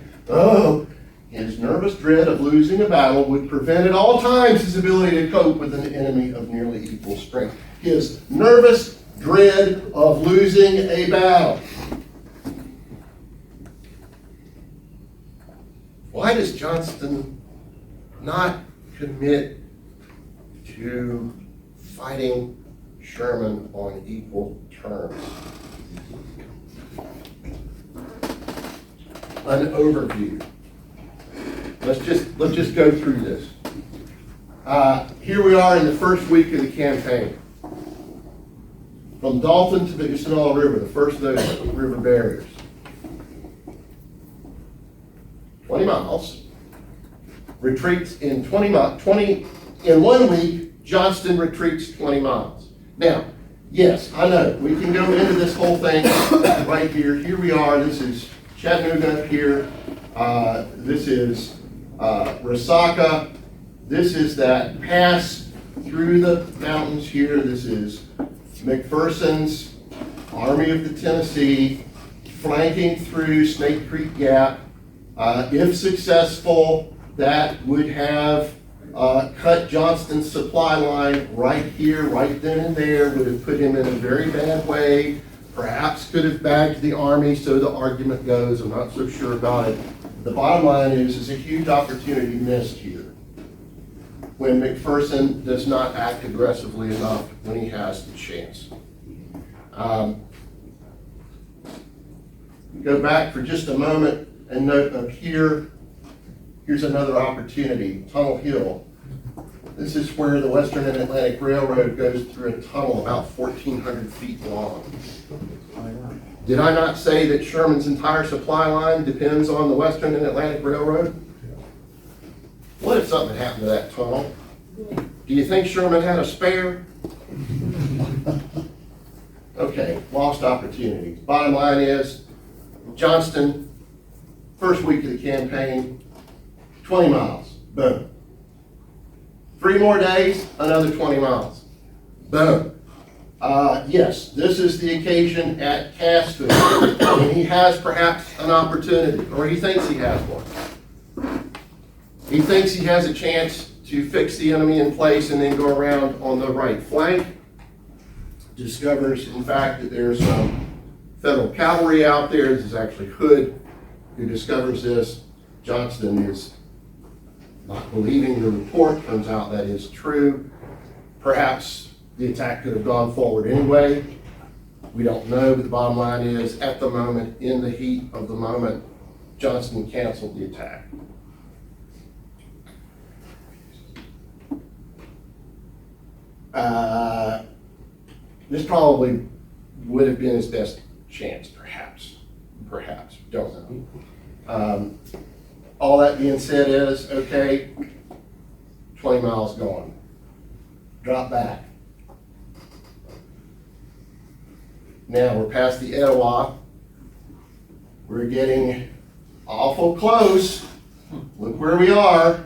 his nervous dread of losing a battle would prevent at all times his ability to cope with an enemy of nearly equal strength. His nervous dread of losing a battle. Why does Johnston not commit to fighting Sherman on equal terms? An overview. Let's just go through this. Here we are in the first week of the campaign. From Dalton to the Usinaw River, the first of those river barriers. 20 miles. Retreats in 1 week, Johnston retreats 20 miles. Now, yes, I know, we can go into this whole thing right here. Here we are, this is Chattanooga up here. This is Resaca. This is that pass through the mountains here. This is McPherson's Army of the Tennessee flanking through Snake Creek Gap. If successful, that would have cut Johnston's supply line right here, right then and there, would have put him in a very bad way, perhaps could have bagged the army, so the argument goes. I'm not so sure about it. The bottom line is a huge opportunity missed here when McPherson does not act aggressively enough when he has the chance. Go back for just a moment and note up here, here's another opportunity, Tunnel Hill. This is where the Western and Atlantic Railroad goes through a tunnel about 1,400 feet long. Did I not say that Sherman's entire supply line depends on the Western and Atlantic Railroad? What if something happened to that tunnel? Do you think Sherman had a spare? Okay, lost opportunity. Bottom line is, Johnston, first week of the campaign, 20 miles, boom. 3 more days, another 20 miles, boom. Yes, this is the occasion at Cassville, and he has perhaps an opportunity, or he thinks he has one. He thinks he has a chance to fix the enemy in place and then go around on the right flank. Discovers, in fact, that there's some federal cavalry out there. This is actually Hood who discovers this. Johnston is not believing the report. Turns out that is true. Perhaps the attack could have gone forward anyway. We don't know, but the bottom line is, at the moment, in the heat of the moment, Johnston canceled the attack. This probably would have been his best chance, perhaps, don't know. All that being said is, okay, 20 miles gone. Drop back. Now we're past the Etowah. We're getting awful close. Look where we are.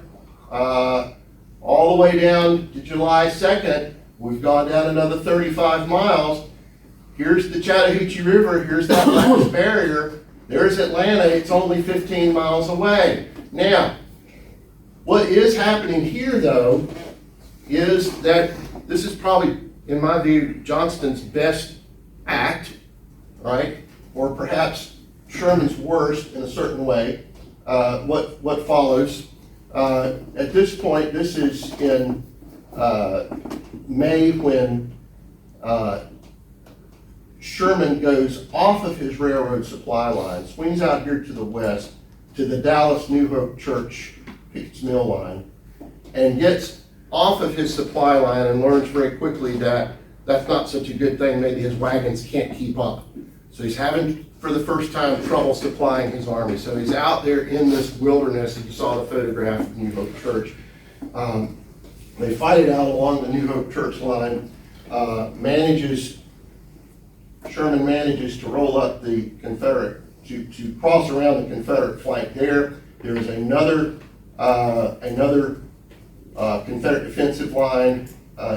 all the way down to July 2nd, we've gone down another 35 miles. Here's the Chattahoochee River, here's that last barrier. There's Atlanta, it's only 15 miles away. Now, what is happening here, though, is that this is probably, in my view, Johnston's best act, right? Or perhaps Sherman's worst in a certain way. What follows. At this point, this is in May when Sherman goes off of his railroad supply line, swings out here to the west to the Dallas New Hope Church Pickett's Mill line, and gets off of his supply line and learns very quickly that that's not such a good thing. Maybe his wagons can't keep up. So he's having, for the first time, trouble supplying his army. So he's out there in this wilderness, and you saw the photograph of New Hope Church. They fight it out along the New Hope Church line. Sherman manages to roll up the Confederate, to cross around the Confederate flank there. There is another Confederate defensive line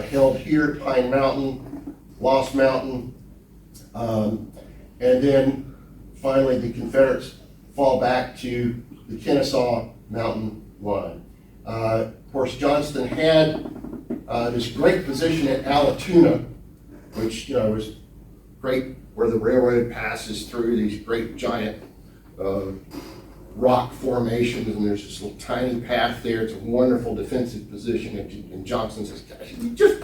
held here at Pine Mountain, Lost Mountain, and then finally the Confederates fall back to the Kennesaw Mountain line. Of course, Johnston had this great position at Allatoona, which was great, where the railroad passes through these great giant rock formations, and there's this little tiny path there. It's a wonderful defensive position, and Johnston says, just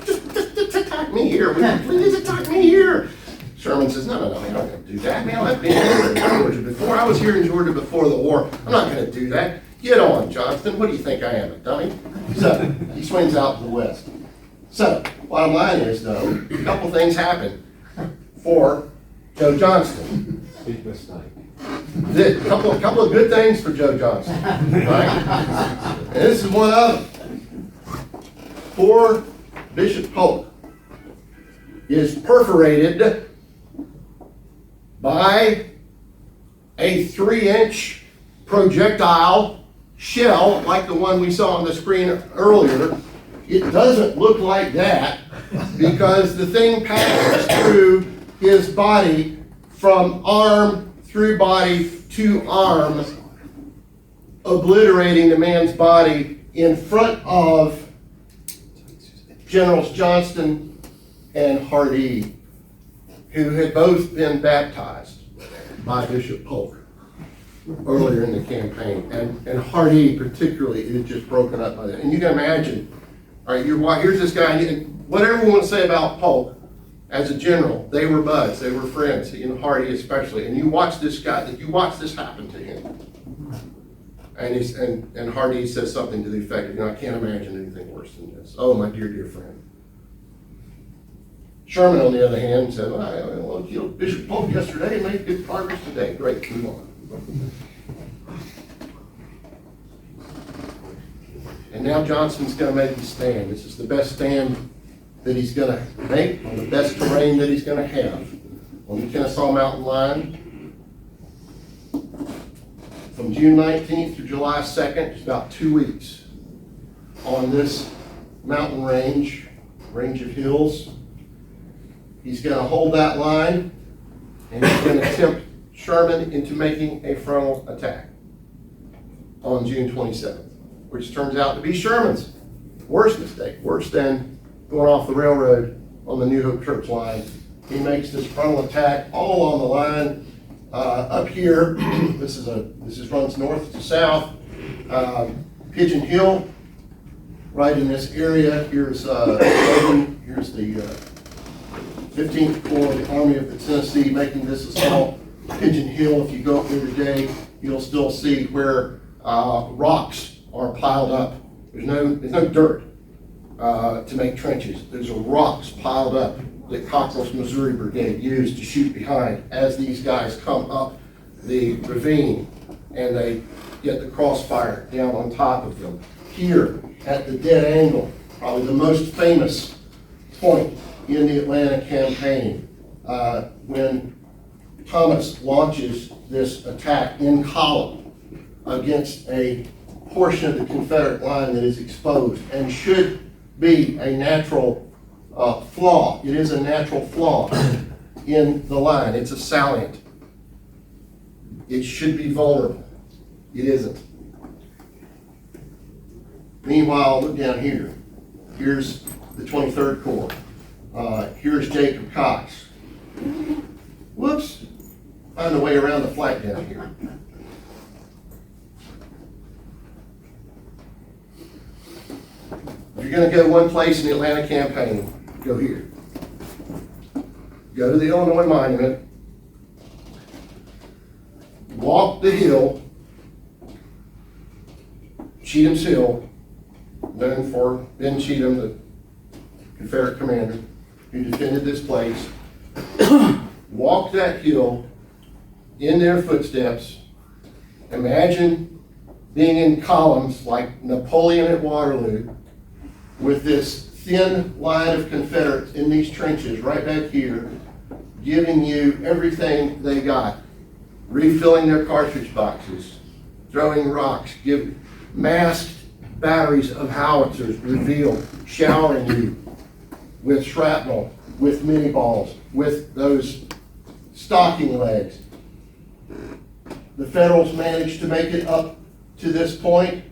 attack me here, please attack me here. Sherman says, no, you're not going to do that, man. I've been here in Georgia before. I was here in Georgia before the war. I'm not going to do that. Get on, Johnston. What do you think I am, a dummy? So he swings out to the west. So, bottom line is, though, a couple things happen for Joe Johnston. Big mistake. A couple of good things for Joe Johnston, right? And this is one of them. Poor Bishop Polk is perforated by a 3-inch projectile shell like the one we saw on the screen earlier. It doesn't look like that because the thing passes through his body from arm through body to arm, obliterating the man's body in front of Generals Johnston and Hardee, who had both been baptized by Bishop Polk earlier in the campaign. And Hardee particularly is just broken up by that. And you can imagine, all right, here's this guy, and whatever we want to say about Polk, as a general, they were buds, they were friends, Hardee especially. And you watch this guy, you watch this happen to him. And Hardee says something to the effect of, I can't imagine anything worse than this. Oh, my dear, dear friend. Sherman, on the other hand, said, well, Bishop Polk yesterday made good progress today. Great, move on. And now Johnston's going to make his stand. This is the best stand that he's going to make on the best terrain that he's going to have on the Kennesaw Mountain line. From June 19th to July 2nd, it's about 2 weeks on this mountain range of hills. He's going to hold that line, and he's going to tempt Sherman into making a frontal attack on June 27th, which turns out to be Sherman's worst mistake, worse than going off the railroad on the New Hope Church line. He makes this frontal attack all along the line. Up here, this runs north to south. Pigeon Hill, right in this area. Here's here's the 15th Corps, the Army of the Tennessee, making this assault. Pigeon Hill, if you go up there today, you'll still see where rocks are piled up. There's no dirt to make trenches. There's rocks piled up that Cockrell's Missouri Brigade used to shoot behind as these guys come up the ravine and they get the crossfire down on top of them. Here at the dead angle, probably the most famous point in the Atlanta campaign, when Thomas launches this attack in column against a portion of the Confederate line that is exposed and should be a natural flaw. It is a natural flaw in the line. It's a salient. It should be vulnerable. It isn't. Meanwhile, look down here. Here's the 23rd Corps. Here's Jacob Cox. Whoops. Find a way around the flank down here. If you're going to go one place in the Atlanta campaign, go here. Go to the Illinois Monument. Walk the hill, Cheatham's Hill, known for Ben Cheatham, the Confederate commander who defended this place. Walk that hill in their footsteps. Imagine being in columns like Napoleon at Waterloo with this thin line of Confederates in these trenches right back here, giving you everything they got. Refilling their cartridge boxes, throwing rocks, give masked batteries of howitzers revealed, showering you with shrapnel, with mini balls, with those stocking legs. The Federals managed to make it up to this point,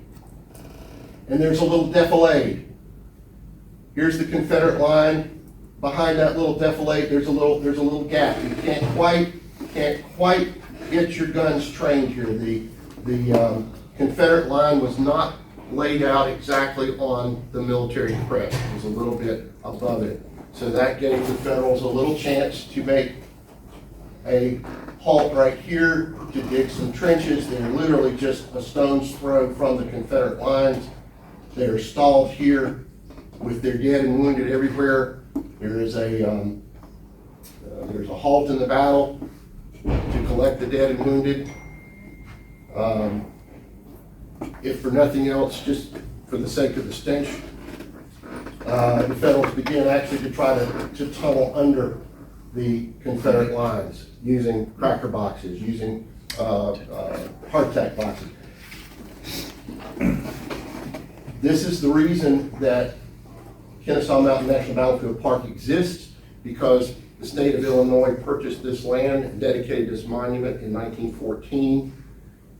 and there's a little defilade. Here's the Confederate line. Behind that little defilade, there's a little gap. You can't quite get your guns trained here. The Confederate line was not laid out exactly on the military crest. It was a little bit above it. So that gave the Federals a little chance to make a halt right here to dig some trenches. They're literally just a stone's throw from the Confederate lines. They're stalled here with their dead and wounded everywhere. There's a halt in the battle to collect the dead and wounded. If for nothing else, just for the sake of the stench, the Federals began actually to try to tunnel under the Confederate lines using cracker boxes, using hardtack boxes. This is the reason that Kennesaw Mountain National Battlefield Park exists, because the state of Illinois purchased this land and dedicated this monument in 1914.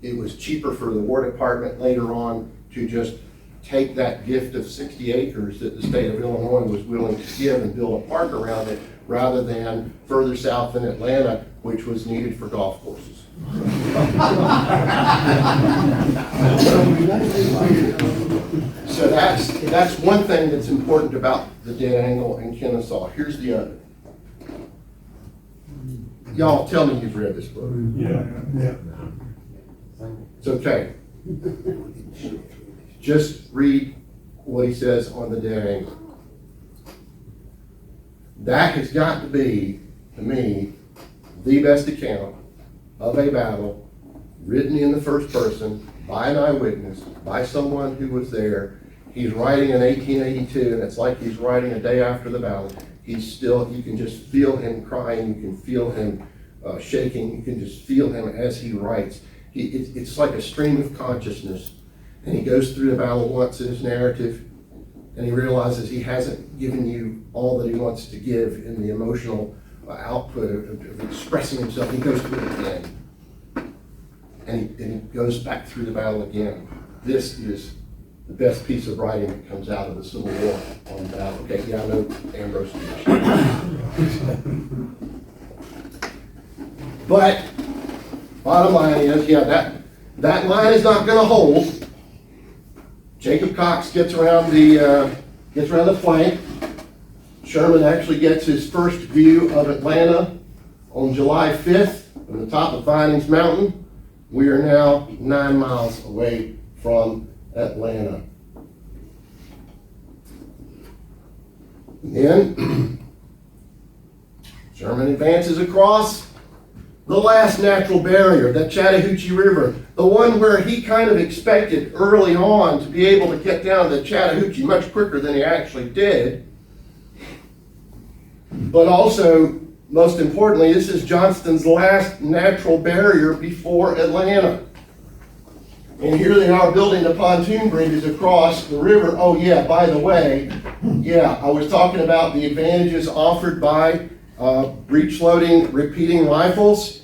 It was cheaper for the War Department later on to just take that gift of 60 acres that the state of Illinois was willing to give and build a park around it, rather than further south in Atlanta, which was needed for golf courses. So that's one thing that's important about the dead angle in Kennesaw. Here's the other. Y'all tell me you've read this book. Yeah. It's okay. Just read what he says on the dead angle. That has got to be, to me, the best account of a battle written in the first person by an eyewitness, by someone who was there. He's writing in 1882, and it's like he's writing a day after the battle. He's still, you can just feel him crying, you can feel him shaking, you can just feel him as he writes. It's like a stream of consciousness. And he goes through the battle once in his narrative, and he realizes he hasn't given you all that he wants to give in the emotional output of expressing himself. He goes through it again. And he goes back through the battle again. This is the best piece of writing that comes out of the Civil War on battle. Okay, yeah, I know Ambrose. But bottom line is, yeah, that line is not going to hold. Jacob Cox gets around the flank. Sherman actually gets his first view of Atlanta on July 5th from the top of Vinings Mountain. We are now 9 miles away from Atlanta. And then Sherman advances across the last natural barrier, that Chattahoochee River, the one where he kind of expected early on to be able to get down the Chattahoochee much quicker than he actually did. But also, most importantly, this is Johnston's last natural barrier before Atlanta. And here they are building the pontoon bridges across the river. Oh yeah, by the way, yeah, I was talking about the advantages offered by breech-loading repeating rifles.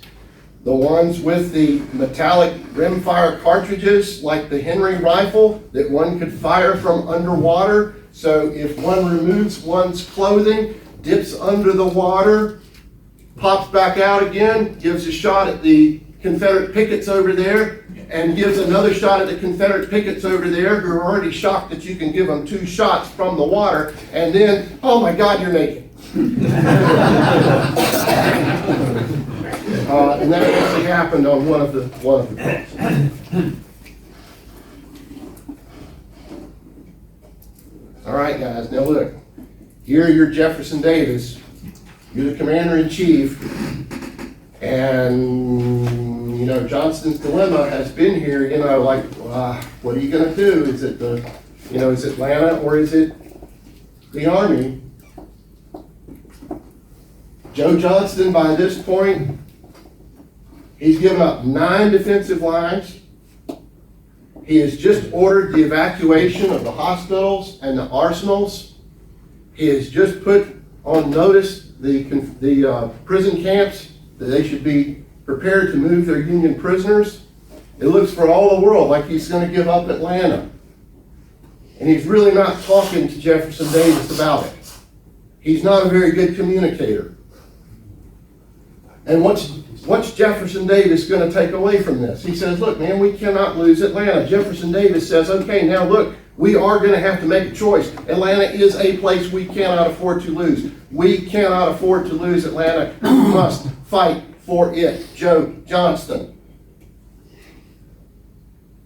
The ones with the metallic rimfire cartridges, like the Henry rifle, that one could fire from underwater. So if one removes one's clothing, dips under the water, pops back out again, gives a shot at the Confederate pickets over there, and gives another shot at the Confederate pickets over there, who are already shocked that you can give them 2 shots from the water, and then, oh my God, you're naked. And that actually happened on one of the calls. All right, guys, now look. Here you're Jefferson Davis. You're the commander-in-chief. And, you know, Johnston's dilemma has been here, you know, like, what are you going to do? Is it is it Atlanta or is it the Army? Joe Johnston, by this point, he's given up 9 defensive lines. He has just ordered the evacuation of the hospitals and the arsenals. He has just put on notice the prison camps that they should be prepared to move their Union prisoners. It looks for all the world like he's going to give up Atlanta. And he's really not talking to Jefferson Davis about it. He's not a very good communicator. And what's Jefferson Davis going to take away from this? He says, look, man, we cannot lose Atlanta. Jefferson Davis says, okay, now look, we are going to have to make a choice. Atlanta is a place we cannot afford to lose. We cannot afford to lose Atlanta. We must fight for it. Joe Johnston.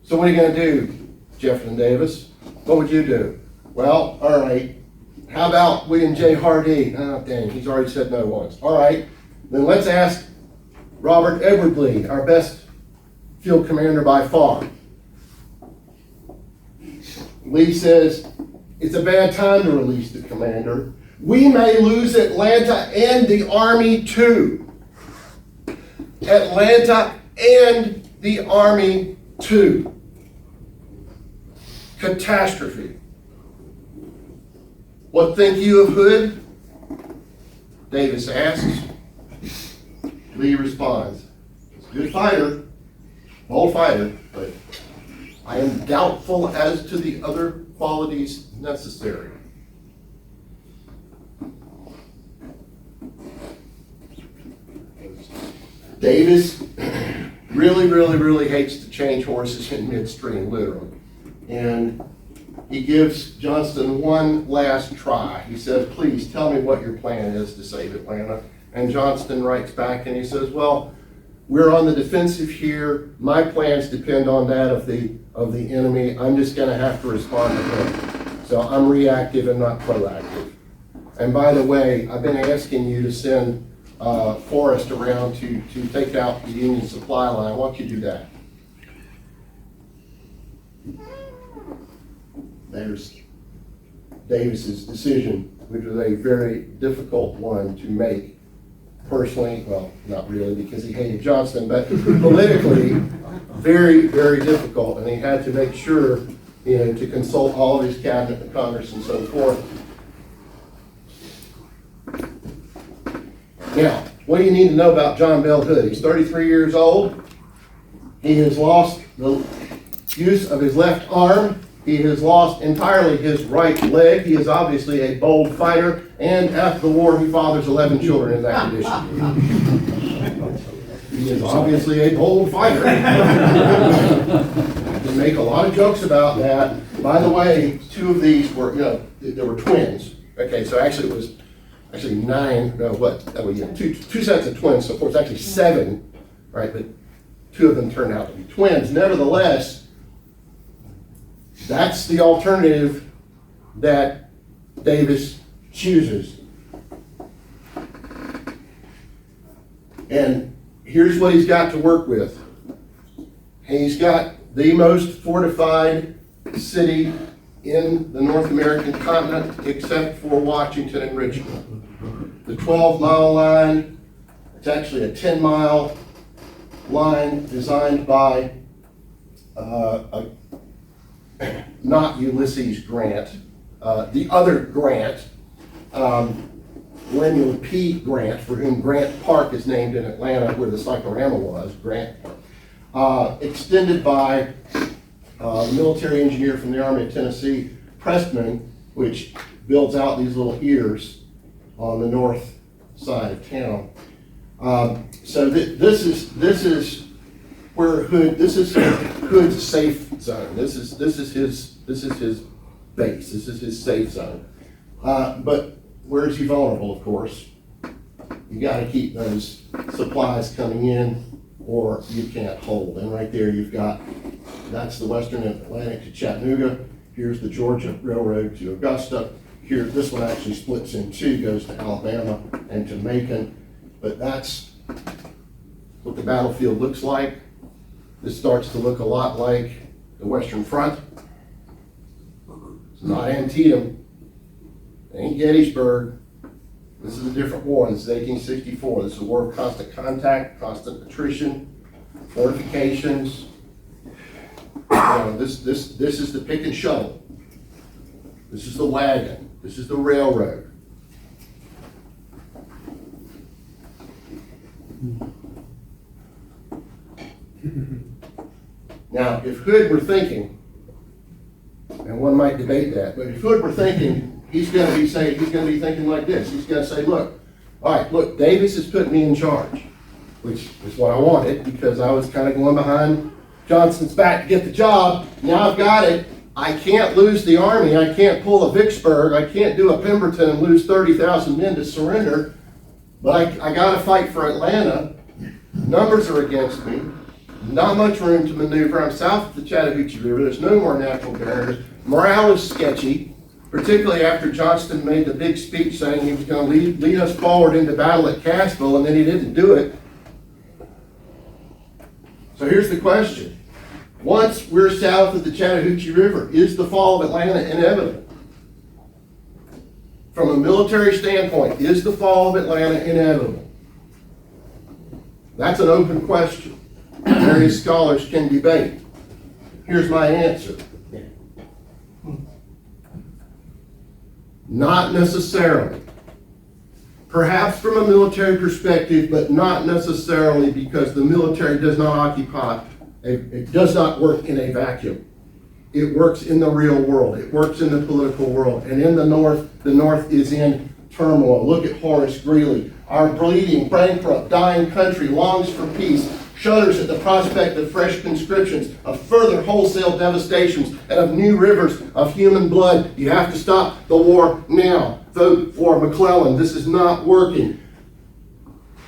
So what are you going to do, Jefferson Davis? What would you do? Well, all right. How about William J. Hardee? Oh, dang, he's already said no once. All right. Then let's ask Robert Edward Lee, our best field commander by far. Lee says, it's a bad time to release the commander. We may lose Atlanta and the Army too. Atlanta and the Army too. Catastrophe. What think you of Hood? Davis asks. Lee responds, he's a good fighter, bold fighter, but I am doubtful as to the other qualities necessary. Davis really hates to change horses in midstream, literally. And he gives Johnston one last try. He says, please tell me what your plan is to save Atlanta. And Johnston writes back and he says, well, we're on the defensive here. My plans depend on that of the enemy. I'm just going to have to respond to him. So I'm reactive and not proactive. And by the way, I've been asking you to send Forrest around to take out the Union supply line. Why don't you do that? There's Davis's decision, which was a very difficult one to make. Personally, well, not really because he hated Johnston, but politically, very difficult. And he had to make sure, to consult all of his cabinet and Congress and so forth. Now, what do you need to know about John Bell Hood? He's 33 years old. He has lost the use of his left arm. He has lost entirely his right leg. He is obviously a bold fighter, and after the war, he fathers 11 children in that condition. He is obviously a bold fighter. I can make a lot of jokes about that. By the way, 2 of these were, there were twins. Okay, so actually it was 9, two sets of twins, so of course actually 7, right? But 2 of them turned out to be twins. Nevertheless, that's the alternative that Davis chooses. And here's what he's got to work with. He's got the most fortified city in the North American continent except for Washington and Richmond. The 12-mile line, it's actually a 10-mile line designed by not Ulysses Grant, the other Grant, Lemuel P. Grant, for whom Grant Park is named in Atlanta, where the cyclorama was, Grant Park, extended by the military engineer from the Army of Tennessee, Prestman, which builds out these little ears on the north side of town. So this is where Hood. This is Hood's safe zone. This is his base. This is his safe zone. But where is he vulnerable? Of course, you got to keep those supplies coming in, or you can't hold. And right there, you've got that's the Western Atlantic to Chattanooga. Here's the Georgia Railroad to Augusta. Here, this one actually splits in two, goes to Alabama and to Macon. But that's what the battlefield looks like. This starts to look a lot like the Western Front. It's not Antietam. It ain't Gettysburg. This is a different war. This is 1864. This is a war of constant contact, constant attrition, fortifications. This is the pick and shovel. This is the wagon. This is the railroad. Now, if Hood were thinking, and one might debate that, but if Hood were thinking, he's going to be thinking like this. He's going to say, look, all right, look, Davis has put me in charge, which is what I wanted because I was kind of going behind Johnston's back to get the job. Now I've got it. I can't lose the army. I can't pull a Vicksburg. I can't do a Pemberton and lose 30,000 men to surrender. But I got to fight for Atlanta. Numbers are against me. Not much room to maneuver. I'm south of the Chattahoochee River. There's no more natural barriers. Morale is sketchy, particularly after Johnston made the big speech saying he was going to lead us forward into battle at Cassville, and then he didn't do it. So here's the question. Once we're south of the Chattahoochee River, is the fall of Atlanta inevitable? From a military standpoint, is the fall of Atlanta inevitable? That's an open question. Various scholars can debate. Here's my answer. Not necessarily. Perhaps from a military perspective, but not necessarily because the military does not occupy, it does not work in a vacuum. It works in the real world. It works in the political world. And in the North is in turmoil. Look at Horace Greeley. Our bleeding, bankrupt, dying country longs for peace, shudders at the prospect of fresh conscriptions, of further wholesale devastations, and of new rivers of human blood. You have to stop the war now. Vote for McClellan. This is not working.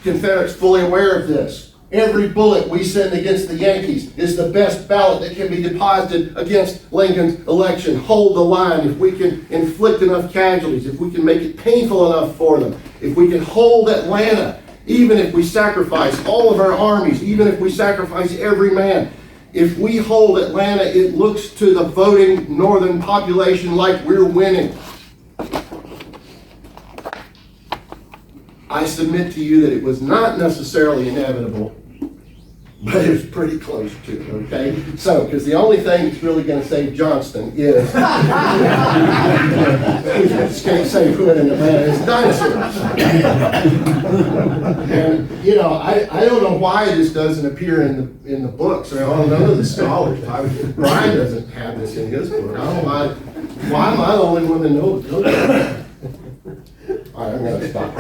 Confederates fully aware of this. Every bullet we send against the Yankees is the best ballot that can be deposited against Lincoln's election. Hold the line. If we can inflict enough casualties, if we can make it painful enough for them, if we can hold Atlanta, even if we sacrifice all of our armies, even if we sacrifice every man, if we hold Atlanta, it looks to the voting northern population like we're winning. I submit to you that it was not necessarily inevitable, but it was pretty close to it, okay? So, because the only thing that's really going to save Johnston is, it's going to save Hood in Atlanta, is dinosaurs. And, you know, I don't know why this doesn't appear in the books, or none of the scholars. Brian doesn't have this in his book. I don't know why am I the only one that knows that? All right, I'm going to stop.